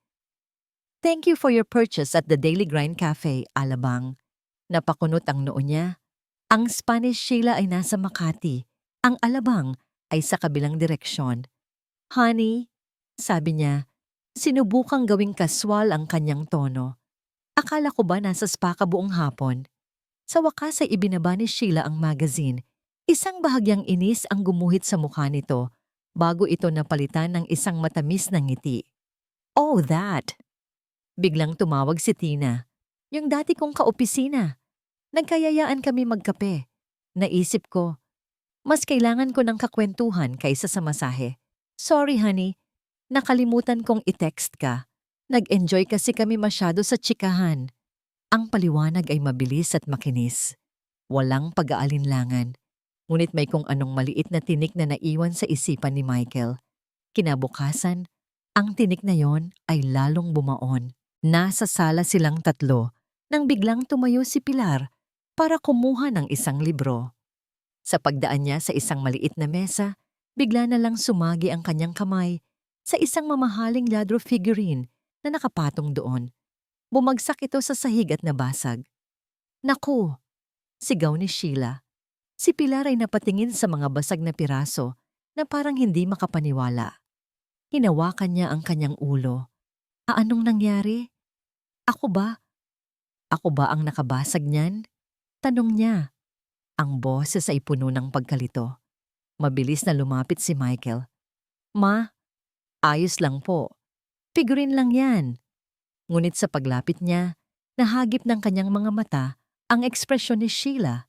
Thank you for your purchase at the Daily Grind Cafe, alabang. Napakunot ang noo niya. Ang Spanish Sheila ay nasa Makati. Ang alabang ay sa kabilang direksyon. Honey, sabi niya, sinubukang gawing kaswal ang kanyang tono. Akala ko ba nasa spa ka buong hapon? Sa wakas ay ibinaba ni Sheila ang magazine Isang bahagyang inis ang gumuhit sa mukha nito bago ito napalitan ng isang matamis na ngiti. Oh, that! Biglang tumawag si Tina, yung dati kong kaopisina. Nagkayayaan kami magkape. Naisip ko, mas kailangan ko ng kakwentuhan kaysa sa masahe. Sorry honey, nakalimutan kong i-text ka. Nag-enjoy kasi kami masyado sa tsikahan. Ang paliwanag ay mabilis at makinis. Walang pag-aalinlangan. Ngunit may kung anong maliit na tinik na naiwan sa isipan ni Michael. Kinabukasan, ang tinik na yon ay lalong bumaon. Nasa sala silang tatlo nang biglang tumayo si Pilar para kumuha ng isang libro. Sa pagdaan niya sa isang maliit na mesa, bigla na lang sumagi ang kanyang kamay sa isang mamahaling lado figurine na nakapatong doon. Bumagsak ito sa sahig at nabasag. Naku! Sigaw ni Sheila. Si Pilar ay napatingin sa mga basag na piraso na parang hindi makapaniwala. Hinawakan niya ang kanyang ulo. Anong nangyari? Ako ba? Ako ba ang nakabasag niyan? Tanong niya. Ang boses ay puno ng pagkalito. Mabilis na lumapit si Michael. Ma, ayos lang po. Figurine lang yan. Ngunit sa paglapit niya, nahagip ng kanyang mga mata ang ekspresyon ni Sheila.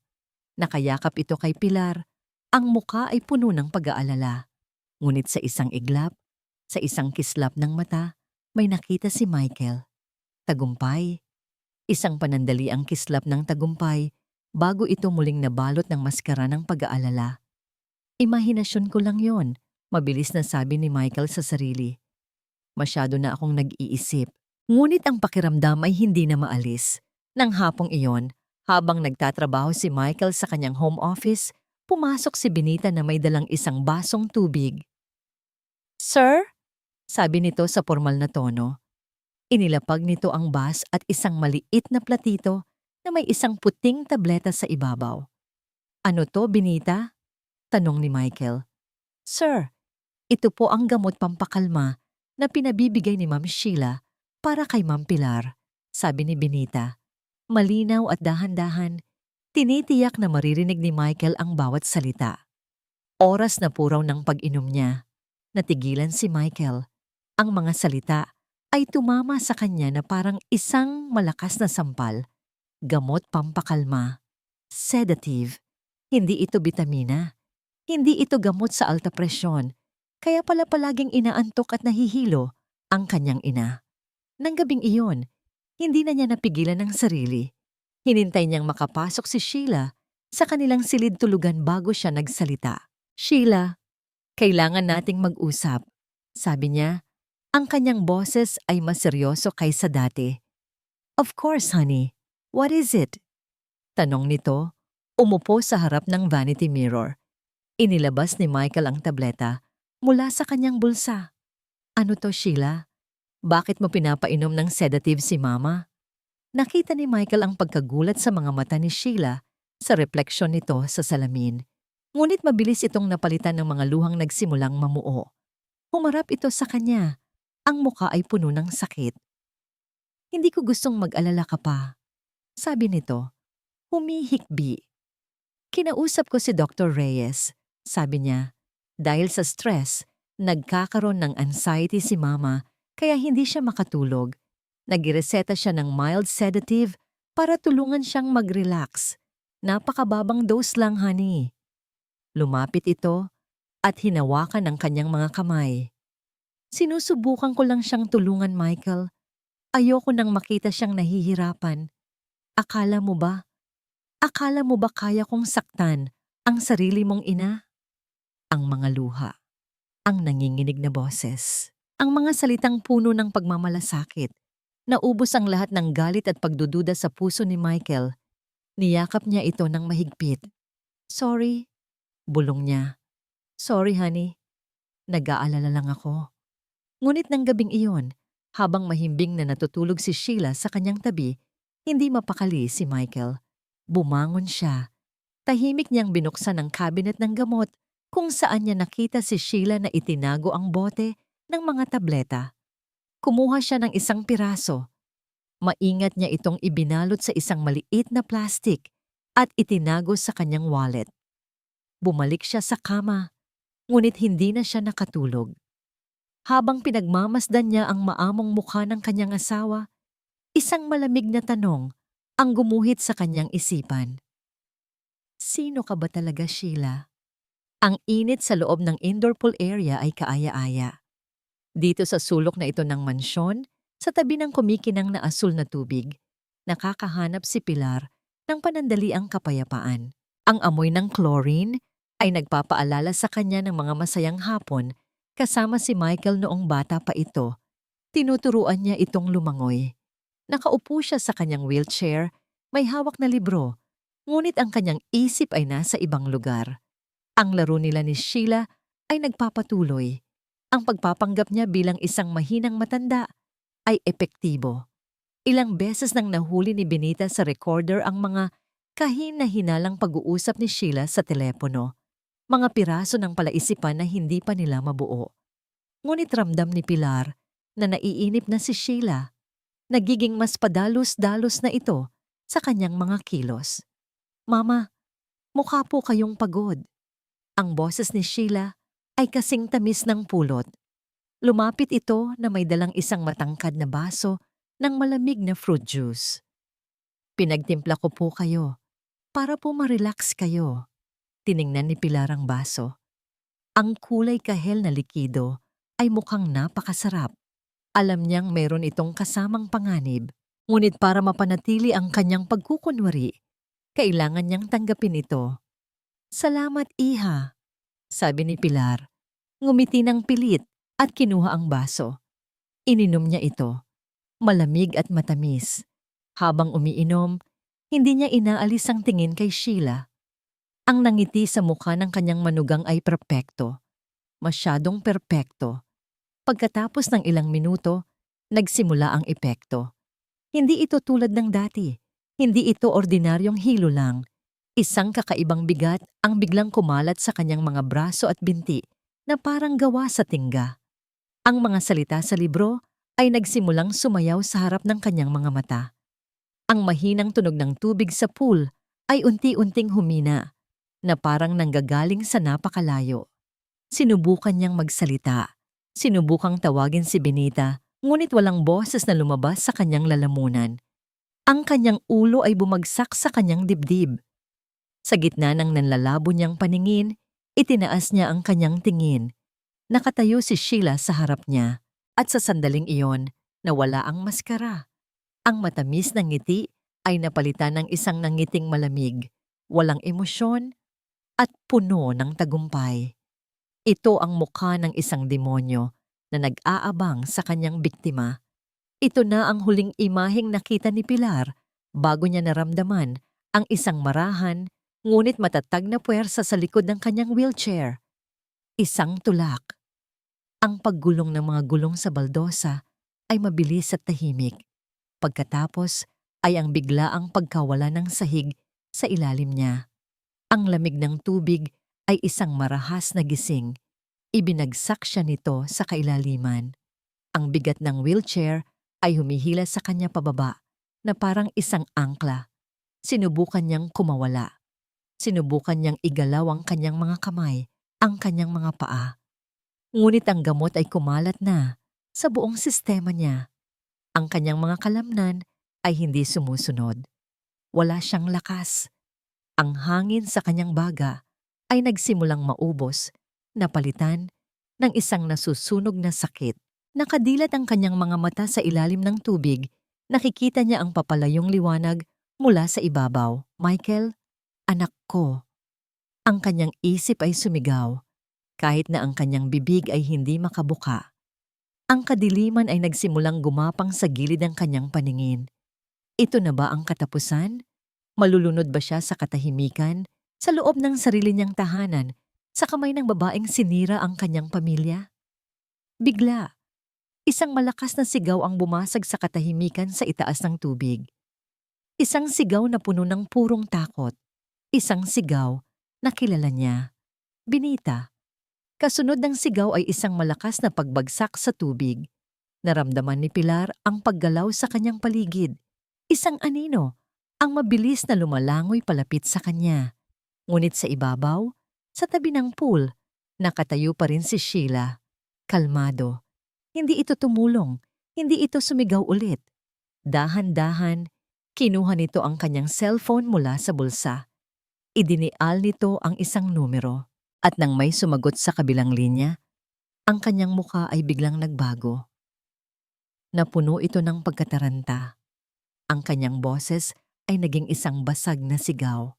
Nakayakap ito kay Pilar. Ang muka ay puno ng pag-aalala. Ngunit sa isang iglap, sa isang kislap ng mata, may nakita si Michael. Tagumpay. Isang panandaliang kislap ng tagumpay bago ito muling nabalot ng maskara ng pag-aalala. Imahinasyon ko lang yon, mabilis na sabi ni Michael sa sarili. Masyado na akong nag-iisip. Ngunit ang pakiramdam ay hindi na maalis. Nang hapong iyon, habang nagtatrabaho si Michael sa kanyang home office, pumasok si Benita na may dalang isang basong tubig. Sir? Sabi nito sa formal na tono. Inilapag nito ang bas at isang maliit na platito na may isang puting tableta sa ibabaw. Ano to, Benita? Tanong ni Michael. Sir, ito po ang gamot pampakalma na pinabibigay ni Ma'am Sheila para kay Ma'am Pilar, sabi ni Benita. Malinaw at dahan-dahan, tinitiyak na maririnig ni Michael ang bawat salita. Oras na puraw ng pag-inom niya. Natigilan si Michael. Ang mga salita ay tumama sa kanya na parang isang malakas na sampal. Gamot pampakalma. Sedative. Hindi ito bitamina. Hindi ito gamot sa alta presyon. Kaya pala palaging inaantok at nahihilo ang kanyang ina. Nang gabing iyon, hindi na niya napigilan ang sarili. Hinintay niyang makapasok si Sheila sa kanilang silid tulugan bago siya nagsalita. Sheila, kailangan nating mag-usap. Sabi niya, ang kanyang boses ay mas seryoso kaysa dati. Of course, honey. What is it? Tanong nito, umupo sa harap ng vanity mirror. Inilabas ni Michael ang tableta mula sa kanyang bulsa. Ano to, Sheila? Bakit mo pinapainom ng sedative si Mama? Nakita ni Michael ang pagkagulat sa mga mata ni Sheila sa refleksyon nito sa salamin. Ngunit mabilis itong napalitan ng mga luhang nagsimulang mamuo. Humarap ito sa kanya. Ang muka ay puno ng sakit. Hindi ko gustong mag-alala ka pa. Sabi nito, humihikbi. Kinausap ko si Dr. Reyes. Sabi niya, dahil sa stress, nagkakaroon ng anxiety si Mama kaya hindi siya makatulog. Nagireseta siya ng mild sedative para tulungan siyang mag-relax. Napakababang dose lang, honey. Lumapit ito at hinawakan ang kanyang mga kamay. Sinusubukan ko lang siyang tulungan, Michael. Ayoko nang makita siyang nahihirapan. Akala mo ba? Akala mo ba kaya kong saktan ang sarili mong ina? Ang mga luha. Ang nanginginig na boses. Ang mga salitang puno ng pagmamalasakit. Naubos ang lahat ng galit at pagdududa sa puso ni Michael. Niyakap niya ito ng mahigpit. Sorry, bulong niya. Sorry, honey. Nag-aalala lang ako. Ngunit ng gabing iyon, habang mahimbing na natutulog si Sheila sa kanyang tabi, hindi mapakali si Michael. Bumangon siya. Tahimik niyang binuksan ang cabinet ng gamot kung saan niya nakita si Sheila na itinago ang bote ng mga tableta. Kumuha siya ng isang piraso. Maingat niya itong ibinalot sa isang maliit na plastik at itinago sa kanyang wallet. Bumalik siya sa kama, ngunit hindi na siya nakatulog. Habang pinagmamasdan niya ang maamong mukha ng kanyang asawa, isang malamig na tanong ang gumuhit sa kanyang isipan. Sino ka ba talaga, Sheila? Ang init sa loob ng indoor pool area ay kaaya-aya. Dito sa sulok na ito ng mansyon, sa tabi ng kumikinang na asul na tubig, nakakahanap si Pilar ng panandaliang kapayapaan. Ang amoy ng chlorine ay nagpapaalala sa kanya ng mga masayang hapon kasama si Michael noong bata pa ito. Tinuturuan niya itong lumangoy. Nakaupo siya sa kanyang wheelchair, may hawak na libro, ngunit ang kanyang isip ay nasa ibang lugar. Ang laro nila ni Sheila ay nagpapatuloy. Ang pagpapanggap niya bilang isang mahinang matanda ay epektibo. Ilang beses nang nahuli ni Benita sa recorder ang mga kahina-hinalang pag-uusap ni Sheila sa telepono. Mga piraso ng palaisipan na hindi pa nila mabuo. Ngunit ramdam ni Pilar na naiinip na si Sheila. Nagiging mas padalos-dalos na ito sa kanyang mga kilos. Mama, mukha po kayong pagod. Ang boses ni Sheila ay kasing tamis ng pulot. Lumapit ito na may dalang isang matangkad na baso ng malamig na fruit juice. Pinagtimpla ko po kayo para po ma-relax kayo. Tiningnan ni Pilar ang baso. Ang kulay kahel na likido ay mukhang napakasarap. Alam niyang meron itong kasamang panganib, ngunit para mapanatili ang kanyang pagkukunwari, kailangan niyang tanggapin ito. Salamat, Iha, sabi ni Pilar. Ngumiti ng pilit at kinuha ang baso. Ininom niya ito. Malamig at matamis. Habang umiinom, hindi niya inaalis ang tingin kay Sheila. Ang nangiti sa mukha ng kanyang manugang ay perpekto. Masyadong perpekto. Pagkatapos ng ilang minuto, nagsimula ang epekto. Hindi ito tulad ng dati. Hindi ito ordinaryong hilo lang. Isang kakaibang bigat ang biglang kumalat sa kanyang mga braso at binti na parang gawa sa tingga. Ang mga salita sa libro ay nagsimulang sumayaw sa harap ng kanyang mga mata. Ang mahinang tunog ng tubig sa pool ay unti-unting humina na parang nanggagaling sa napakalayo. Sinubukan niyang magsalita. Sinubukang tawagin si Benita, ngunit walang boses na lumabas sa kanyang lalamunan. Ang kanyang ulo ay bumagsak sa kanyang dibdib. Sa gitna ng nanlalabo niyang paningin, itinaas niya ang kanyang tingin. Nakatayo si Sheila sa harap niya at sa sandaling iyon, nawala ang maskara. Ang matamis na ngiti ay napalitan ng isang nangiting malamig, walang emosyon at puno ng tagumpay. Ito ang mukha ng isang demonyo na nag-aabang sa kanyang biktima. Ito na ang huling imaheng nakita ni Pilar bago niya naramdaman ang isang marahan ngunit matatag na puwersa sa likod ng kanyang wheelchair. Isang tulak. Ang paggulong ng mga gulong sa baldosa ay mabilis at tahimik. Pagkatapos ay ang biglaang pagkawala ng sahig sa ilalim niya. Ang lamig ng tubig ay isang marahas na gising. Ibinagsak siya nito sa kailaliman. Ang bigat ng wheelchair ay humihila sa kanya pababa na parang isang angkla. Sinubukan niyang kumawala. Sinubukan niyang igalaw ang kanyang mga kamay, ang kanyang mga paa. Ngunit ang gamot ay kumalat na sa buong sistema niya. Ang kanyang mga kalamnan ay hindi sumusunod. Wala siyang lakas. Ang hangin sa kanyang baga ay nagsimulang maubos, napalitan ng isang nasusunog na sakit. Nakadilat ang kanyang mga mata sa ilalim ng tubig. Nakikita niya ang papalayong liwanag mula sa ibabaw. Michael, anak ko. Ang kanyang isip ay sumigaw, kahit na ang kanyang bibig ay hindi makabuka. Ang kadiliman ay nagsimulang gumapang sa gilid ng kanyang paningin. Ito na ba ang katapusan? Malulunod ba siya sa katahimikan, sa loob ng sarili niyang tahanan, sa kamay ng babaeng sinira ang kanyang pamilya? Bigla, isang malakas na sigaw ang bumasag sa katahimikan sa itaas ng tubig. Isang sigaw na puno ng purong takot. Isang sigaw na kilala niya. Benita. Kasunod ng sigaw ay isang malakas na pagbagsak sa tubig. Naramdaman ni Pilar ang paggalaw sa kanyang paligid. Isang anino, ang mabilis na lumalangoy palapit sa kanya. Ngunit sa ibabaw, Sa tabi ng pool, nakatayo pa rin si Sheila. Kalmado. Hindi ito tumulong. Hindi ito sumigaw ulit. Dahan-dahan, kinuha nito ang kanyang cellphone mula sa bulsa. Idinial nito ang isang numero. At nang may sumagot sa kabilang linya, ang kanyang muka ay biglang nagbago. Napuno ito ng pagkataranta. Ang kanyang boses ay naging isang basag na sigaw.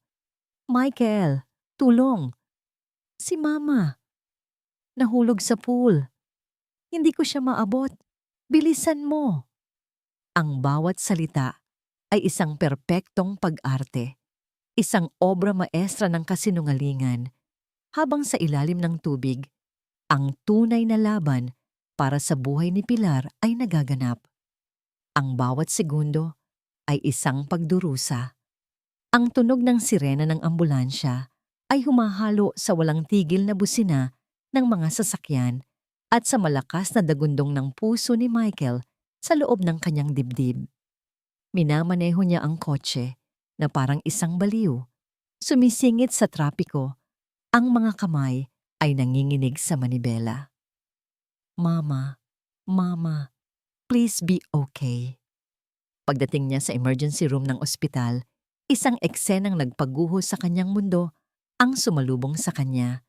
Michael, tulong! Si Mama. Nahulog sa pool. Hindi ko siya maabot. Bilisan mo. Ang bawat salita ay isang perpektong pag-arte. Isang obra maestra ng kasinungalingan. Habang sa ilalim ng tubig, ang tunay na laban para sa buhay ni Pilar ay nagaganap. Ang bawat segundo ay isang pagdurusa. Ang tunog ng sirena ng ambulansya ay humahalo sa walang tigil na busina ng mga sasakyan at sa malakas na dagundong ng puso ni Michael sa loob ng kanyang dibdib. Minamaneho niya ang kotse na parang isang baliw. Sumisingit sa trapiko, ang mga kamay ay nanginginig sa manibela. Mama, Mama, please be okay. Pagdating niya sa emergency room ng ospital, isang eksenang nagpaguho sa kanyang mundo ang sumalubong sa kanya.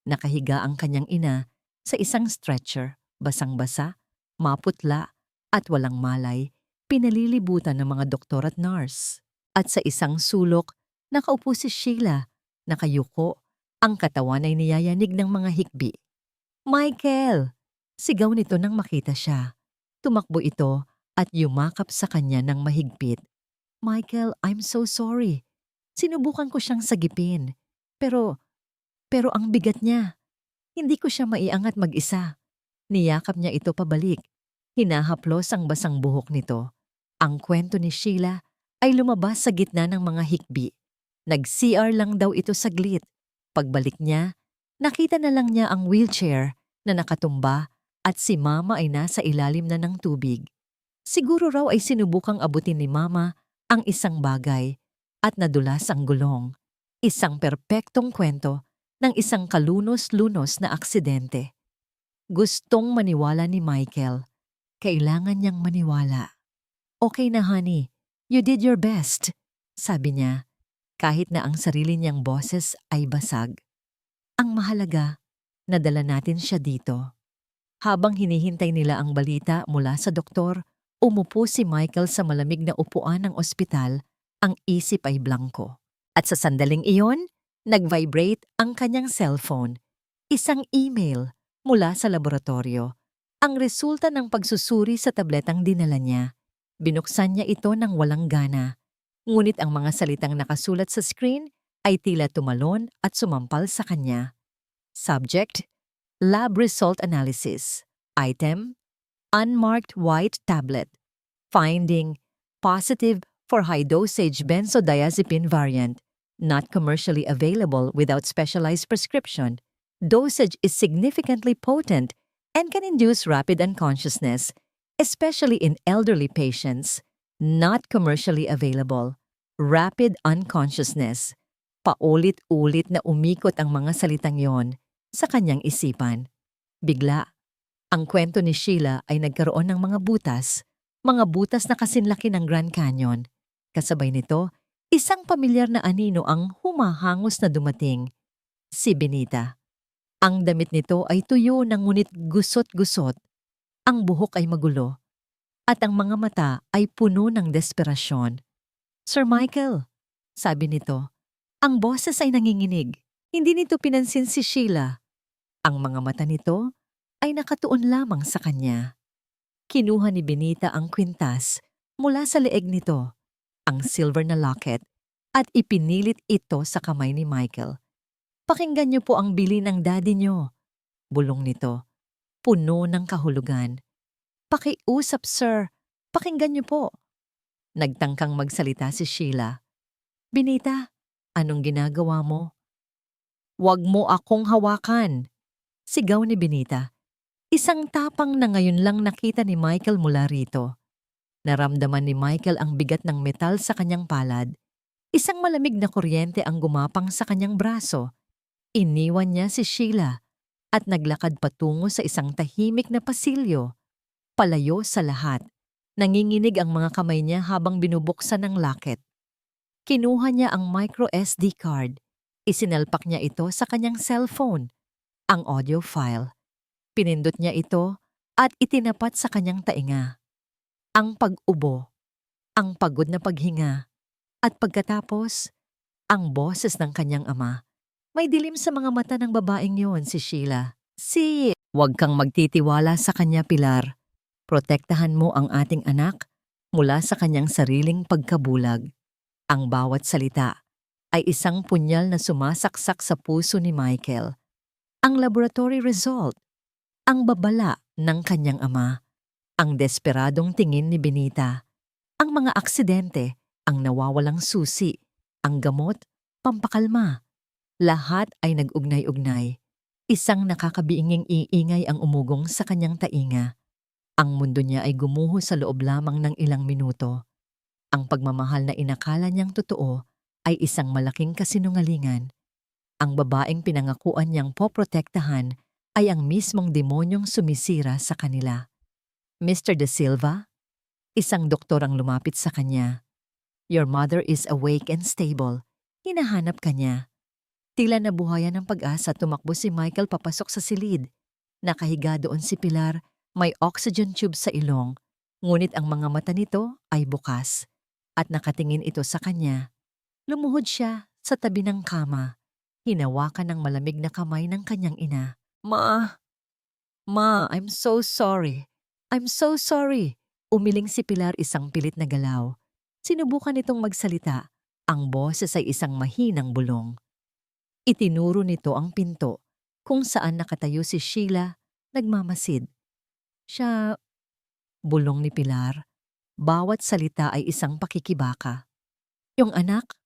Nakahiga ang kanyang ina sa isang stretcher, basang-basa, maputla at walang malay, pinalilibutan ng mga doktor at nurse. At sa isang sulok, nakaupo si Sheila, nakayuko, ang katawan ay niyayanig ng mga hikbi. Michael! Sigaw nito nang makita siya. Tumakbo ito at yumakap sa kanya ng mahigpit. Michael, I'm so sorry. Sinubukan ko siyang sagipin. Pero ang bigat niya. Hindi ko siya maiangat mag-isa. Niyakap niya ito pabalik. Hinahaplos ang basang buhok nito. Ang kwento ni Sheila ay lumabas sa gitna ng mga hikbi. Nag-CR lang daw ito saglit. Pagbalik niya, nakita na lang niya ang wheelchair na nakatumba at si Mama ay nasa ilalim na ng tubig. Siguro raw ay sinubukang abutin ni Mama ang isang bagay at nadulas ang gulong. Isang perpektong kwento ng isang kalunos-lunos na aksidente. Gustong maniwala ni Michael. Kailangan niyang maniwala. Okay na honey, you did your best, sabi niya, kahit na ang sarili niyang boses ay basag. Ang mahalaga, nadala natin siya dito. Habang hinihintay nila ang balita mula sa doktor, umupo si Michael sa malamig na upuan ng ospital, ang isip ay blanko. At sa sandaling iyon, nag-vibrate ang kanyang cellphone. Isang email mula sa laboratorio. Ang resulta ng pagsusuri sa tabletang dinala niya. Binuksan niya ito ng walang gana. Ngunit ang mga salitang nakasulat sa screen ay tila tumalon at sumampal sa kanya. Subject: Lab Result Analysis. Item: Unmarked white tablet. Finding: Positive for high-dosage benzodiazepine variant. Not commercially available without specialized prescription. Dosage is significantly potent and can induce rapid unconsciousness, especially in elderly patients. Not commercially available. Rapid unconsciousness. Paulit-ulit na umikot ang mga salitang yon sa kanyang isipan. Bigla, ang kwento ni Sheila ay nagkaroon ng mga butas na kasinlaki ng Grand Canyon. Kasabay nito, isang pamilyar na anino ang humahangos na dumating. Si Benita. Ang damit nito ay tuyo na ngunit gusot-gusot. Ang buhok ay magulo. At ang mga mata ay puno ng desperasyon. Sir Michael, sabi nito, ang boses ay nanginginig. Hindi nito pinansin si Sheila. Ang mga mata nito ay nakatuon lamang sa kanya. Kinuha ni Benita ang kwintas mula sa leeg nito, ang silver na locket, at ipinilit ito sa kamay ni Michael. Pakinggan niyo po ang bili ng daddy niyo. Bulong nito, puno ng kahulugan. Pakiusap, sir. Pakinggan niyo po. Nagtangkang magsalita si Sheila. Benita, anong ginagawa mo? Huwag mo akong hawakan. Sigaw ni Benita. Isang tapang na ngayon lang nakita ni Michael mula rito. Naramdaman ni Michael ang bigat ng metal sa kanyang palad. Isang malamig na kuryente ang gumapang sa kanyang braso. Iniwan niya si Sheila at naglakad patungo sa isang tahimik na pasilyo, palayo sa lahat. Nanginginig ang mga kamay niya habang binubuksan ng locket. Kinuha niya ang micro SD card. Isinalpak niya ito sa kanyang cellphone, ang audio file. Pinindot niya ito at itinapat sa kanyang tainga. Ang pag-ubo, ang pagod na paghinga, at pagkatapos, ang boses ng kanyang ama. May dilim sa mga mata ng babaeng yon, si Sheila. Huwag kang magtitiwala sa kanya, Pilar. Protektahan mo ang ating anak mula sa kanyang sariling pagkabulag. Ang bawat salita ay isang punyal na sumasaksak sa puso ni Michael. Ang laboratory result, ang babala ng kanyang ama, ang desperadong tingin ni Benita, ang mga aksidente, ang nawawalang susi, ang gamot, pampakalma. Lahat ay nag-ugnay-ugnay. Isang nakakabiinging iingay ang umugong sa kanyang tainga. Ang mundo niya ay gumuho sa loob lamang ng ilang minuto. Ang pagmamahal na inakala niyang totoo ay isang malaking kasinungalingan. Ang babaeng pinangakuan niyang poprotektahan ay ang mismong demonyong sumisira sa kanila. Mr. De Silva, isang doktor ang lumapit sa kanya. Your mother is awake and stable. Hinahanap ka niya. Tila nabuhayan ng pag-asa, tumakbo si Michael papasok sa silid. Nakahiga doon si Pilar, may oxygen tube sa ilong, ngunit ang mga mata nito ay bukas at nakatingin ito sa kanya. Lumuhod siya sa tabi ng kama, hinawakan ng malamig na kamay ng kanyang ina. Ma, I'm so sorry. I'm so sorry. Umiling si Pilar, isang pilit na galaw. Sinubukan itong magsalita. Ang boses ay isang mahinang bulong. Itinuro nito ang pinto kung saan nakatayo si Sheila, nagmamasid. Siya, bulong ni Pilar, bawat salita ay isang pakikibaka. Yung anak?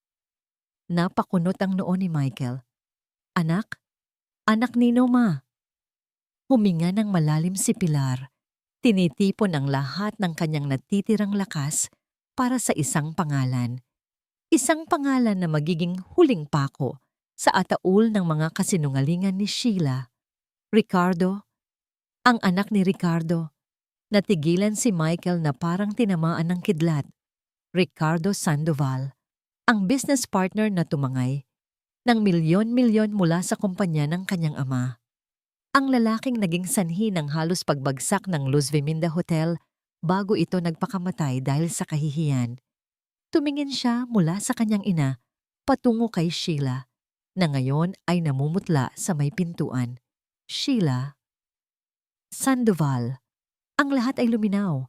Napakunot ang noo ni Michael. Anak? Anak nino, ma? Huminga ng malalim si Pilar. Tinitipon ang lahat ng kanyang natitirang lakas para sa isang pangalan. Isang pangalan na magiging huling pako sa ataul ng mga kasinungalingan ni Sheila. Ricardo, ang anak ni Ricardo. Natigilan si Michael na parang tinamaan ng kidlat. Ricardo Sandoval, ang business partner na tumangay ng milyon-milyon mula sa kumpanya ng kanyang ama. Ang lalaking naging sanhi ng halos pagbagsak ng Luz Veminda Hotel bago ito nagpakamatay dahil sa kahihiyan. Tumingin siya mula sa kanyang ina patungo kay Sheila, na ngayon ay namumutla sa may pintuan. Sheila Sandoval. Ang lahat ay luminaw.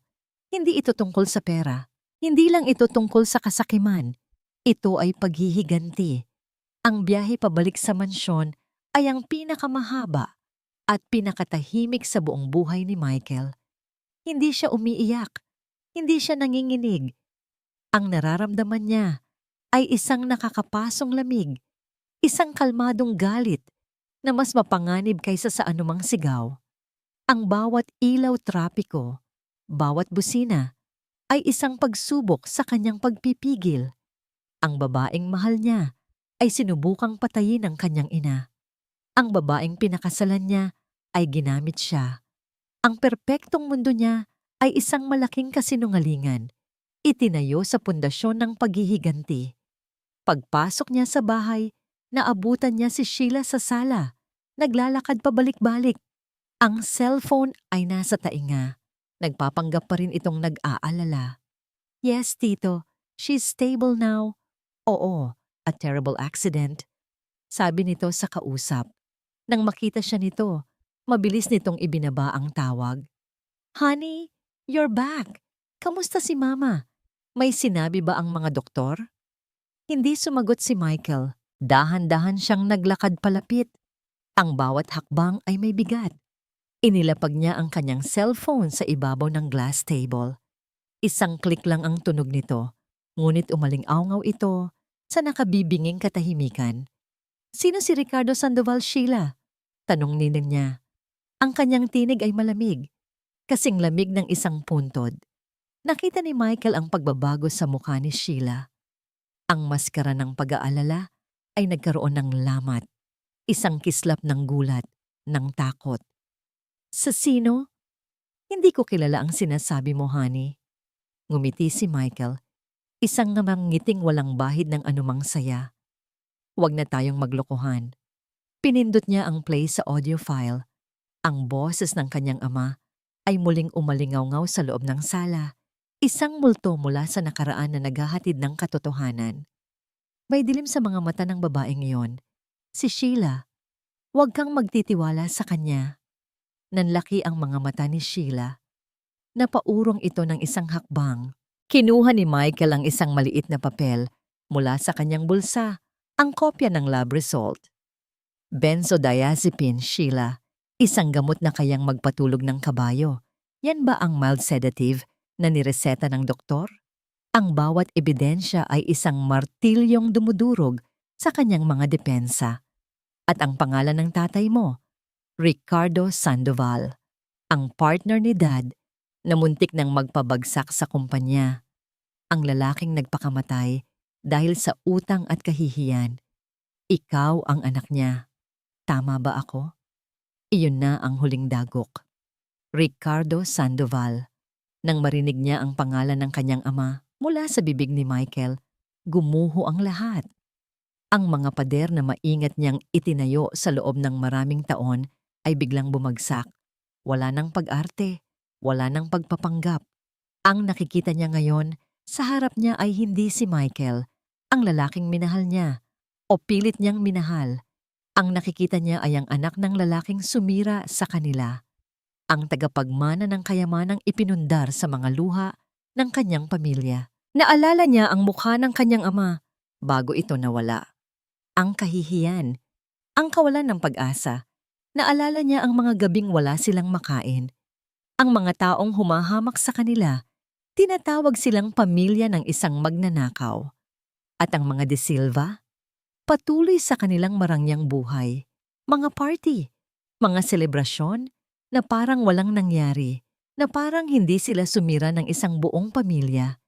Hindi ito tungkol sa pera. Hindi lang ito tungkol sa kasakiman. Ito ay paghihiganti. Ang biyahe pabalik sa mansyon ay ang pinakamahaba at pinakatahimik sa buong buhay ni Michael. Hindi siya umiiyak. Hindi siya nanginginig. Ang nararamdaman niya ay isang nakakapasong lamig. Isang kalmadong galit na mas mapanganib kaysa sa anumang sigaw. Ang bawat ilaw trapiko, bawat busina, ay isang pagsubok sa kanyang pagpipigil. Ang babaeng mahal niya ay sinubukang patayin ng kanyang ina. Ang babaeng pinakasalan niya ay ginamit siya. Ang perpektong mundo niya ay isang malaking kasinungalingan. Itinayo sa pundasyon ng paghihiganti. Pagpasok niya sa bahay, naabutan niya si Sheila sa sala. Naglalakad pabalik-balik. Ang cellphone ay nasa tainga. Nagpapanggap pa rin itong nag-aalala. Yes, Tito. She's stable now. Oo, a terrible accident. Sabi nito sa kausap. Nang makita siya nito, mabilis nitong ibinaba ang tawag. Honey, you're back. Kamusta si Mama? May sinabi ba ang mga doktor? Hindi sumagot si Michael. Dahan-dahan siyang naglakad palapit. Ang bawat hakbang ay may bigat. Inilapag niya ang kanyang cellphone sa ibabaw ng glass table. Isang click lang ang tunog nito, ngunit umaling-awngaw ito sa nakabibinging katahimikan. Sino si Ricardo Sandoval, Sheila? Tanong ninang niya. Ang kanyang tinig ay malamig, kasing lamig ng isang puntod. Nakita ni Michael ang pagbabago sa mukha ni Sheila. Ang maskara ng pag-aalala ay nagkaroon ng lamat. Isang kislap ng gulat, ng takot. Sa sino? Hindi ko kilala ang sinasabi mo, honey. Ngumiti si Michael, isang namang ngiting walang bahid ng anumang saya. Huwag na tayong maglokohan. Pinindot niya ang play sa audio file. Ang boses ng kanyang ama ay muling umalingaw-ngaw sa loob ng sala. Isang multo mula sa nakaraan na naghahatid ng katotohanan. May dilim sa mga mata ng babaeng iyon. Si Sheila. Huwag kang magtitiwala sa kanya. Nanlaki ang mga mata ni Sheila. Napaurong ito ng isang hakbang. Kinuha ni Michael ang isang maliit na papel mula sa kanyang bulsa, ang kopya ng lab result. Benzodiazepine, Sheila. Isang gamot na kayang magpatulog ng kabayo. Yan ba ang mild sedative na nireseta ng doktor? Ang bawat ebidensya ay isang martilyong dumudurog sa kanyang mga depensa. At ang pangalan ng tatay mo, Ricardo Sandoval, ang partner ni Dad na muntik nang magpabagsak sa kumpanya. Ang lalaking nagpakamatay dahil sa utang at kahihiyan. Ikaw ang anak niya. Tama ba ako? Iyon na ang huling dagok. Ricardo Sandoval. Nang marinig niya ang pangalan ng kanyang ama mula sa bibig ni Michael, gumuho ang lahat. Ang mga pader na maingat niyang itinayo sa loob ng maraming taon ay biglang bumagsak. Wala nang pag-arte, wala nang pagpapanggap. Ang nakikita niya ngayon, sa harap niya ay hindi si Michael, ang lalaking minahal niya, o pilit niyang minahal. Ang nakikita niya ay ang anak ng lalaking sumira sa kanila. Ang tagapagmana ng kayamanang ipinundar sa mga luha ng kanyang pamilya. Naalala niya ang mukha ng kanyang ama bago ito nawala. Ang kahihiyan, ang kawalan ng pag-asa. Naalala niya ang mga gabing wala silang makain. Ang mga taong humahamak sa kanila, tinatawag silang pamilya ng isang magnanakaw. At ang mga De Silva, patuloy sa kanilang marangyang buhay. Mga party, mga selebrasyon na parang walang nangyari, na parang hindi sila sumira ng isang buong pamilya.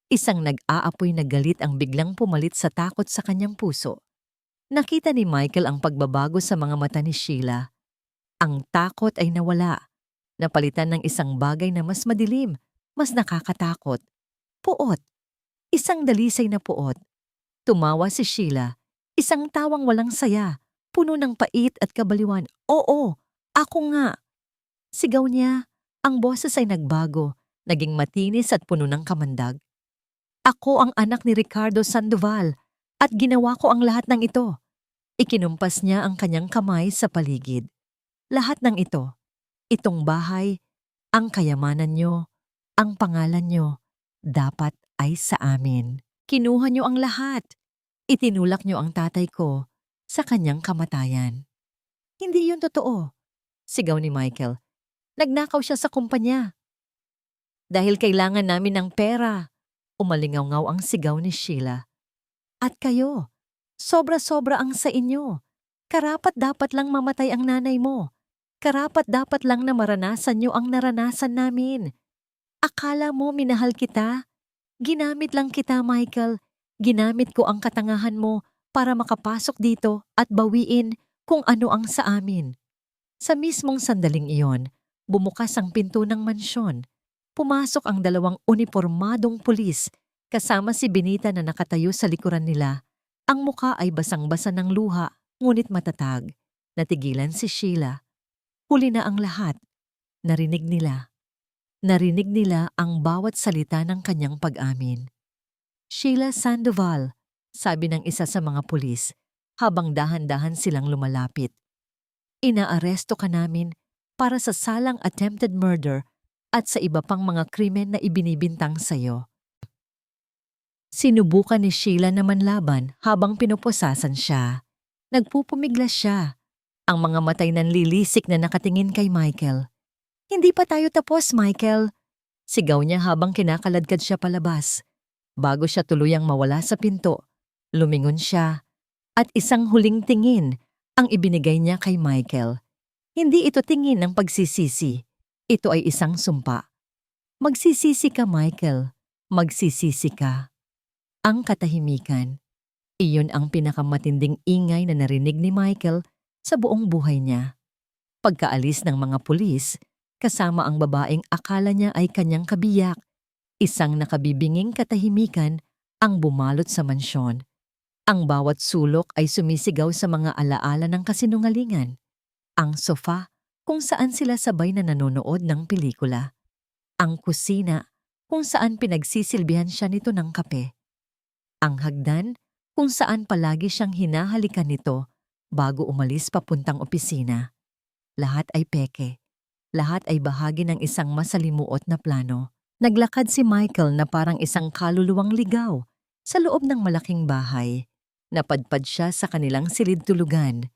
Isang nag-aapoy na galit ang biglang pumalit sa takot sa kanyang puso. Nakita ni Michael ang pagbabago sa mga mata ni Sheila. Ang takot ay nawala. Napalitan ng isang bagay na mas madilim, mas nakakatakot. Puot. Isang dalisay na puot. Tumawa si Sheila. Isang tawang walang saya, puno ng pait at kabaliwan. Oo, ako nga. Sigaw niya. Ang boses ay nagbago, naging matinis at puno ng kamandag. Ako ang anak ni Ricardo Sandoval at ginawa ko ang lahat ng ito. Ikinumpas niya ang kanyang kamay sa paligid. Lahat ng ito, itong bahay, ang kayamanan niyo, ang pangalan niyo, dapat ay sa amin. Kinuha niyo ang lahat. Itinulak niyo ang tatay ko sa kanyang kamatayan. Hindi yun totoo, sigaw ni Michael. Nagnakaw siya sa kumpanya. Dahil kailangan namin ng pera, umalingaw-ngaw ang sigaw ni Sheila. At kayo, sobra-sobra ang sa inyo. Karapat-dapat lang mamatay ang nanay mo. Karapat-dapat lang na maranasan niyo ang naranasan namin. Akala mo minahal kita? Ginamit lang kita, Michael. Ginamit ko ang katangahan mo para makapasok dito at bawiin kung ano ang sa amin. Sa mismong sandaling iyon, bumukas ang pinto ng mansyon. Pumasok ang dalawang unipormadong pulis kasama si Benita na nakatayo sa likuran nila. Ang muka ay basang-basa ng luha, ngunit matatag. Natigilan si Sheila. Huli na ang lahat. Narinig nila. Narinig nila ang bawat salita ng kanyang pag-amin. Sheila Sandoval, sabi ng isa sa mga pulis, habang dahan-dahan silang lumalapit. Inaaresto ka namin para sa salang attempted murder at sa iba pang mga krimen na ibinibintang sa'yo. Sinubukan ni Sheila na manlaban habang pinupusasan siya. Nagpupumiglas siya. Ang mga matay nanlilisik na nakatingin kay Michael. Hindi pa tayo tapos, Michael. Sigaw niya habang kinakaladkad siya palabas. Bago siya tuluyang mawala sa pinto, lumingon siya at isang huling tingin ang ibinigay niya kay Michael. Hindi ito tingin ng pagsisisi. Ito ay isang sumpa. Magsisisi ka, Michael. Magsisisi ka. Ang katahimikan. Iyon ang pinakamatinding ingay na narinig ni Michael sa buong buhay niya. Pagkaalis ng mga pulis, kasama ang babaeng akala niya ay kanyang kabiyak, isang nakabibinging katahimikan ang bumalot sa mansyon. Ang bawat sulok ay sumisigaw sa mga alaala ng kasinungalingan. Ang sofa, kung saan sila sabay na nanonood ng pelikula. Ang kusina, kung saan pinagsisilbihan siya nito ng kape. Ang hagdan, kung saan palagi siyang hinahalikan nito bago umalis papuntang opisina. Lahat ay peke. Lahat ay bahagi ng isang masalimuot na plano. Naglakad si Michael na parang isang kaluluwang ligaw sa loob ng malaking bahay. Napadpad siya sa kanilang silid-tulugan.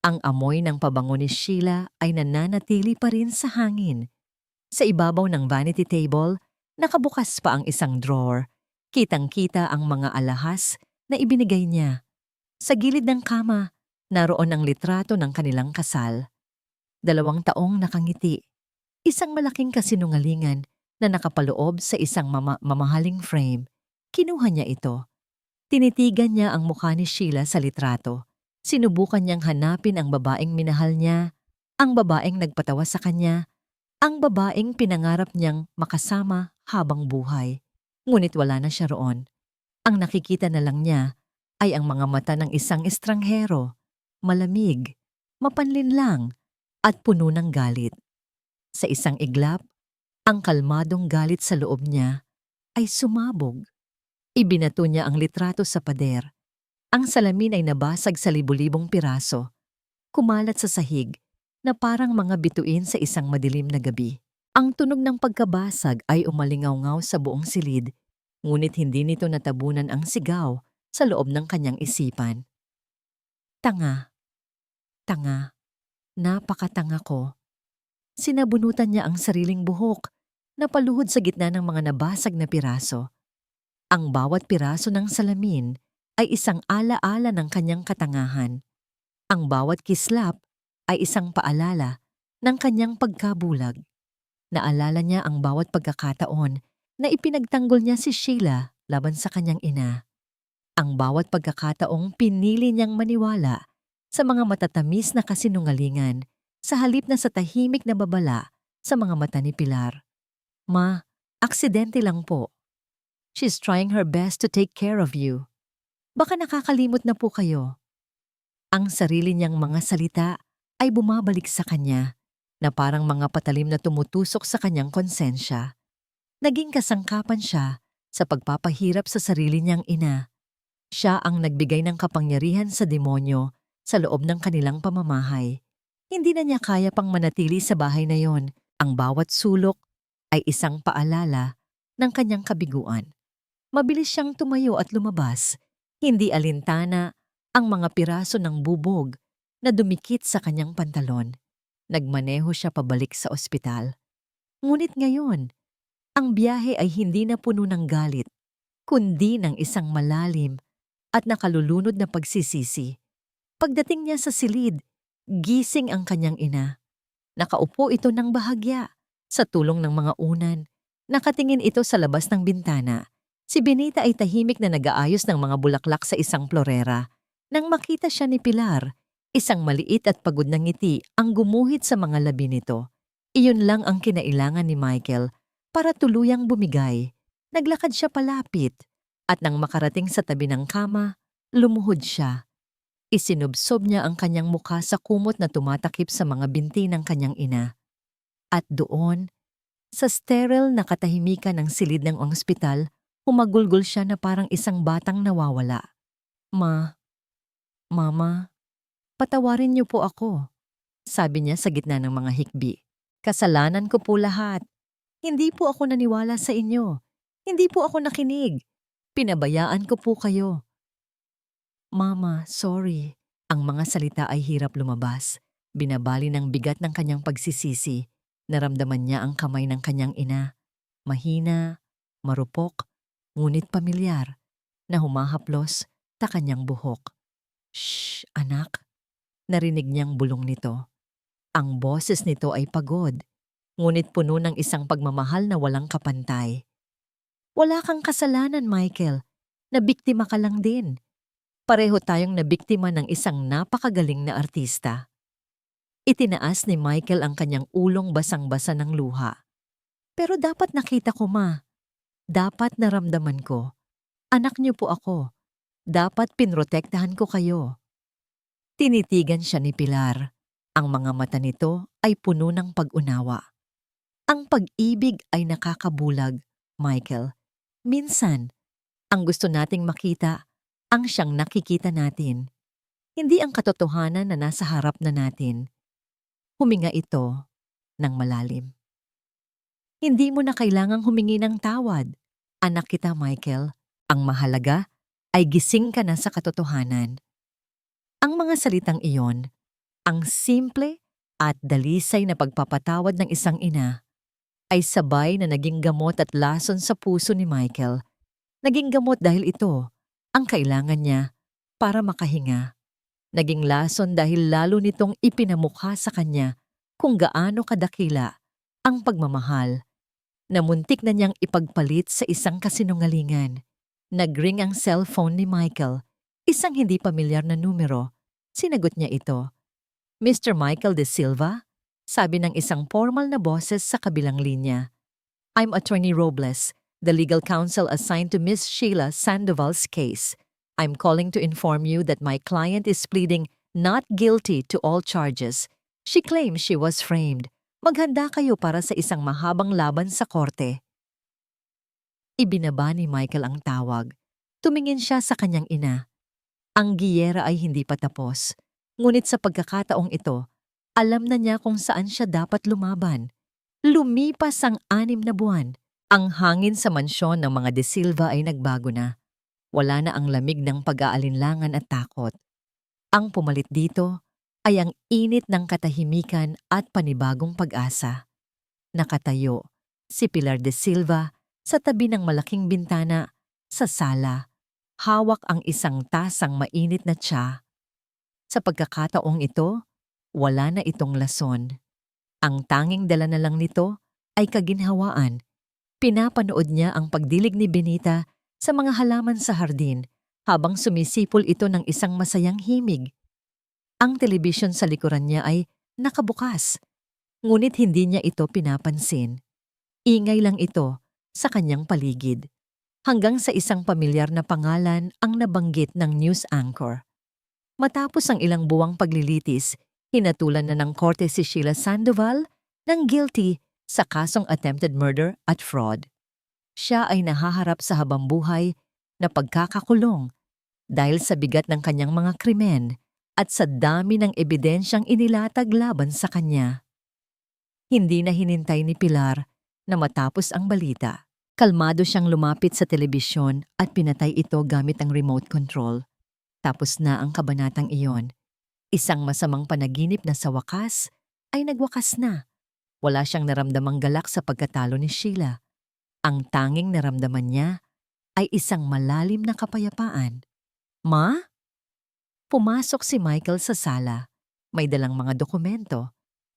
Ang amoy ng pabango ni Sheila ay nananatili pa rin sa hangin. Sa ibabaw ng vanity table, nakabukas pa ang isang drawer. Kitang-kita ang mga alahas na ibinigay niya. Sa gilid ng kama, naroon ang litrato ng kanilang kasal. 2 taong nakangiti. Isang malaking kasinungalingan na nakapaloob sa isang mamahaling frame. Kinuha niya ito. Tinitigan niya ang mukha ni Sheila sa litrato. Sinubukan niyang hanapin ang babaeng minahal niya, ang babaeng nagpatawa sa kanya, ang babaeng pinangarap niyang makasama habang buhay. Ngunit wala na siya roon. Ang nakikita na lang niya ay ang mga mata ng isang estranghero, malamig, mapanlinlang, at puno ng galit. Sa isang iglap, ang kalmadong galit sa loob niya ay sumabog. Ibinato niya ang litrato sa pader. Ang salamin ay nabasag sa libu-libong piraso, kumalat sa sahig na parang mga bituin sa isang madilim na gabi. Ang tunog ng pagkabasag ay umalingaw-ngaw sa buong silid, ngunit hindi nito natabunan ang sigaw sa loob ng kanyang isipan. Tanga. Tanga. Napakatanga ko. Sinabunutan niya ang sariling buhok, napaluhod sa gitna ng mga nabasag na piraso. Ang bawat piraso ng salamin ay isang ala-ala ng kanyang katangahan. Ang bawat kislap ay isang paalala ng kanyang pagkabulag. Naalala niya ang bawat pagkakataon na ipinagtanggol niya si Sheila laban sa kanyang ina. Ang bawat pagkakataong pinili niyang maniwala sa mga matatamis na kasinungalingan sa halip na sa tahimik na babala sa mga mata ni Pilar. Ma, aksidente lang po. She's trying her best to take care of you. Baka nakakalimot na po kayo. Ang sarili niyang mga salita ay bumabalik sa kanya na parang mga patalim na tumutusok sa kanyang konsensya. Naging kasangkapan siya sa pagpapahirap sa sarili niyang ina. Siya ang nagbigay ng kapangyarihan sa demonyo sa loob ng kanilang pamamahay. Hindi na niya kaya pang manatili sa bahay na yon. Ang bawat sulok ay isang paalala ng kanyang kabiguan. Mabilis siyang tumayo at lumabas. Hindi alintana ang mga piraso ng bubog na dumikit sa kanyang pantalon. Nagmaneho siya pabalik sa ospital. Ngunit ngayon, ang biyahe ay hindi na puno ng galit, kundi ng isang malalim at nakalulunod na pagsisisi. Pagdating niya sa silid, gising ang kanyang ina. Nakaupo ito ng bahagya sa tulong ng mga unan. Nakatingin ito sa labas ng bintana. Si Benita ay tahimik na nag-aayos ng mga bulaklak sa isang florera. Nang makita siya ni Pilar, isang maliit at pagod na ngiti ang gumuhit sa mga labi nito. Iyon lang ang kinailangan ni Michael para tuluyang bumigay. Naglakad siya palapit at nang makarating sa tabi ng kama, lumuhod siya. Isinubsob niya ang kanyang mukha sa kumot na tumatakip sa mga binti ng kanyang ina. At doon, sa sterile na katahimikan ng silid ng ospital, humagulgol siya na parang isang batang nawawala. Mama, patawarin niyo po ako, sabi niya sa gitna ng mga hikbi. Kasalanan ko po lahat. Hindi po ako naniwala sa inyo. Hindi po ako nakinig. Pinabayaan ko po kayo. Mama, sorry. Ang mga salita ay hirap lumabas. Binabali ng bigat ng kanyang pagsisisi. Naramdaman niya ang kamay ng kanyang ina. Mahina, marupok, ngunit pamilyar, na humahaplos sa kanyang buhok. Shh, anak. Narinig niyang bulong nito. Ang boses nito ay pagod, ngunit puno ng isang pagmamahal na walang kapantay. Wala kang kasalanan, Michael. Nabiktima ka lang din. Pareho tayong nabiktima ng isang napakagaling na artista. Itinaas ni Michael ang kanyang ulong basang-basa ng luha. Pero dapat nakita ko, ma. Dapat naramdaman ko. Anak niyo po ako. Dapat pinrotektahan ko kayo. Tinitigan siya ni Pilar. Ang mga mata nito ay puno ng pag-unawa. Ang pag-ibig ay nakakabulag, Michael. Minsan, ang gusto nating makita, ang siyang nakikita natin. Hindi ang katotohanan na nasa harap na natin. Huminga ito ng malalim. Hindi mo na kailangang humingi ng tawad. Anak kita, Michael. Ang mahalaga ay gising ka na sa katotohanan. Ang mga salitang iyon, ang simple at dalisay na pagpapatawad ng isang ina, ay sabay na naging gamot at lason sa puso ni Michael. Naging gamot dahil ito ang kailangan niya para makahinga. Naging lason dahil lalo nitong ipinamukha sa kanya kung gaano kadakila ang pagmamahal na muntik na niyang ipagpalit sa isang kasinungalingan. Nagring ang cellphone ni Michael, isang hindi pamilyar na numero. Sinagot niya ito. Mr. Michael De Silva? Sabi ng isang formal na boses sa kabilang linya. I'm Attorney Robles, the legal counsel assigned to Miss Sheila Sandoval's case. I'm calling to inform you that my client is pleading not guilty to all charges. She claims she was framed. Maghanda kayo para sa isang mahabang laban sa korte. Ibinaba ni Michael ang tawag. Tumingin siya sa kanyang ina. Ang giyera ay hindi pa tapos. Ngunit sa pagkakataong ito, alam na niya kung saan siya dapat lumaban. Lumipas ang 6 na buwan. Ang hangin sa mansyon ng mga De Silva ay nagbago na. Wala na ang lamig ng pag-aalinlangan at takot. Ang pumalit dito ay ang init ng katahimikan at panibagong pag-asa. Nakatayo si Pilar De Silva sa tabi ng malaking bintana sa sala. Hawak ang isang tasang mainit na tsa. Sa pagkakataong ito, wala na itong lason. Ang tanging dala na lang nito ay kaginhawaan. Pinapanood niya ang pagdilig ni Benita sa mga halaman sa hardin habang sumisipol ito ng isang masayang himig. Ang telebisyon sa likuran niya ay nakabukas, ngunit hindi niya ito pinapansin. Ingay lang ito sa kanyang paligid. Hanggang sa isang pamilyar na pangalan ang nabanggit ng news anchor. Matapos ang ilang buwang paglilitis, hinatulan na ng korte si Sheila Sandoval ng guilty sa kasong attempted murder at fraud. Siya ay nahaharap sa habambuhay na pagkakakulong dahil sa bigat ng kanyang mga krimen at sa dami ng ebidensyang inilatag laban sa kanya. Hindi na hinintay ni Pilar na matapos ang balita. Kalmado siyang lumapit sa telebisyon at pinatay ito gamit ang remote control. Tapos na ang kabanatang iyon. Isang masamang panaginip na sa wakas ay nagwakas na. Wala siyang naramdamang galak sa pagkatalo ni Sheila. Ang tanging naramdaman niya ay isang malalim na kapayapaan. Ma? Pumasok si Michael sa sala. May dalang mga dokumento.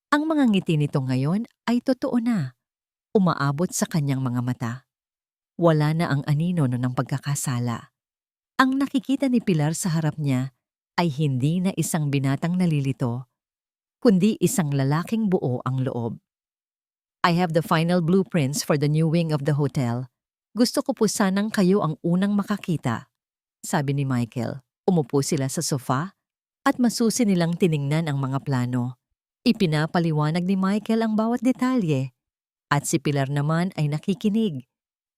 Ang mga ngiti nito ngayon ay totoo na. Umaabot sa kanyang mga mata. Wala na ang anino ng pagkakasala. Ang nakikita ni Pilar sa harap niya ay hindi na isang binatang nalilito, kundi isang lalaking buo ang loob. I have the final blueprints for the new wing of the hotel. Gusto ko po sanang kayo ang unang makakita, sabi ni Michael. Umupo sila sa sofa at masusi nilang tiningnan ang mga plano. Ipinapaliwanag ni Michael ang bawat detalye at si Pilar naman ay nakikinig.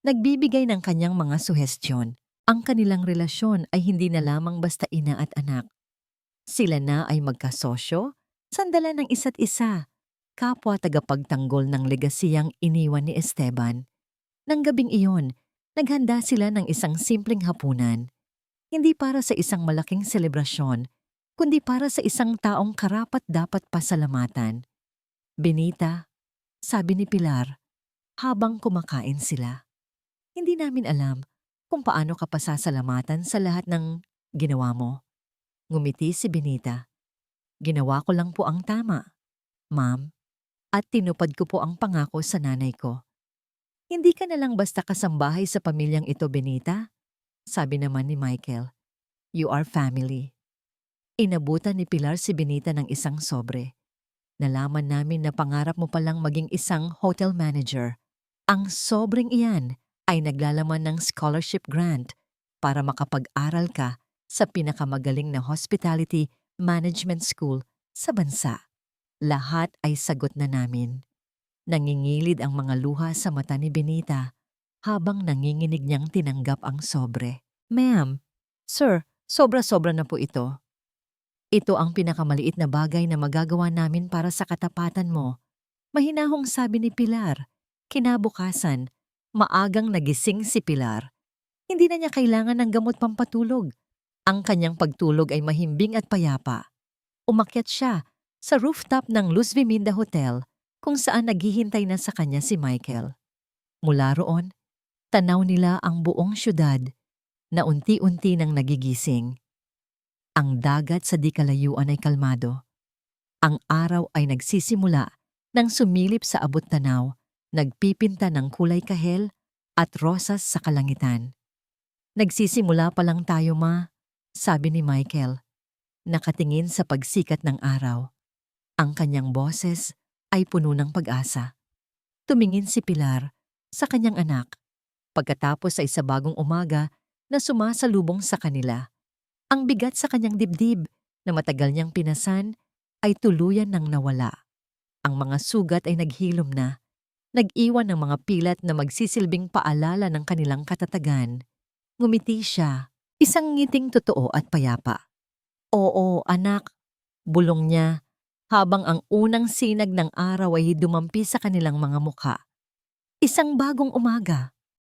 Nagbibigay ng kanyang mga suhestyon. Ang kanilang relasyon ay hindi na lamang basta ina at anak. Sila na ay magkasosyo, sandalan ng isa't isa, kapwa tagapagtanggol ng legasiyang iniwan ni Esteban. Nang gabing iyon, naghanda sila ng isang simpleng hapunan. Hindi para sa isang malaking selebrasyon, kundi para sa isang taong karapat-dapat pasalamatan. Benita, sabi ni Pilar, habang kumakain sila. Hindi namin alam kung paano ka pasasalamatan sa lahat ng ginawa mo. Ngumiti si Benita. Ginawa ko lang po ang tama, ma'am, at tinupad ko po ang pangako sa nanay ko. Hindi ka na lang basta kasambahay sa pamilyang ito, Benita, sabi naman ni Michael. You are family. Inabutan ni Pilar si Benita ng isang sobre. Nalaman namin na pangarap mo palang maging isang hotel manager. Ang sobreng iyan ay naglalaman ng scholarship grant para makapag-aral ka sa pinakamagaling na hospitality management school sa bansa. Lahat ay sagot na namin. Nangingilid ang mga luha sa mata ni Benita habang nanginginig niyang tinanggap ang sobre. Ma'am, sir, sobra-sobra na po ito. Ito ang pinakamaliit na bagay na magagawa namin para sa katapatan mo. Mahinahong sabi ni Pilar. Kinabukasan, maagang nagising si Pilar. Hindi na niya kailangan ng gamot pampatulog. Ang kanyang pagtulog ay mahimbing at payapa. Umakyat siya sa rooftop ng Luz Viminda Hotel kung saan naghihintay na sa kanya si Michael. Mula roon, tanaw nila ang buong syudad na unti-unti nang nagigising. Ang dagat sa di kalayuan ay kalmado. Ang araw ay nagsisimula nang sumilip sa abot tanaw, nagpipinta ng kulay kahel at rosas sa kalangitan. Nagsisimula pa lang tayo, ma, sabi ni Michael, nakatingin sa pagsikat ng araw. Ang kanyang boses ay puno ng pag-asa. Tumingin si Pilar sa kanyang anak pagkatapos ay sa bagong umaga na sumasalubong sa kanila. Ang bigat sa kanyang dibdib na matagal niyang pinasan ay tuluyan nang nawala. Ang mga sugat ay naghilom na, nag-iwan ng mga pilat na magsisilbing paalala ng kanilang katatagan. Ngumiti siya, isang ngiting totoo at payapa. Oo, anak, bulong niya, habang ang unang sinag ng araw ay dumampi sa kanilang mga mukha. Isang bagong umaga,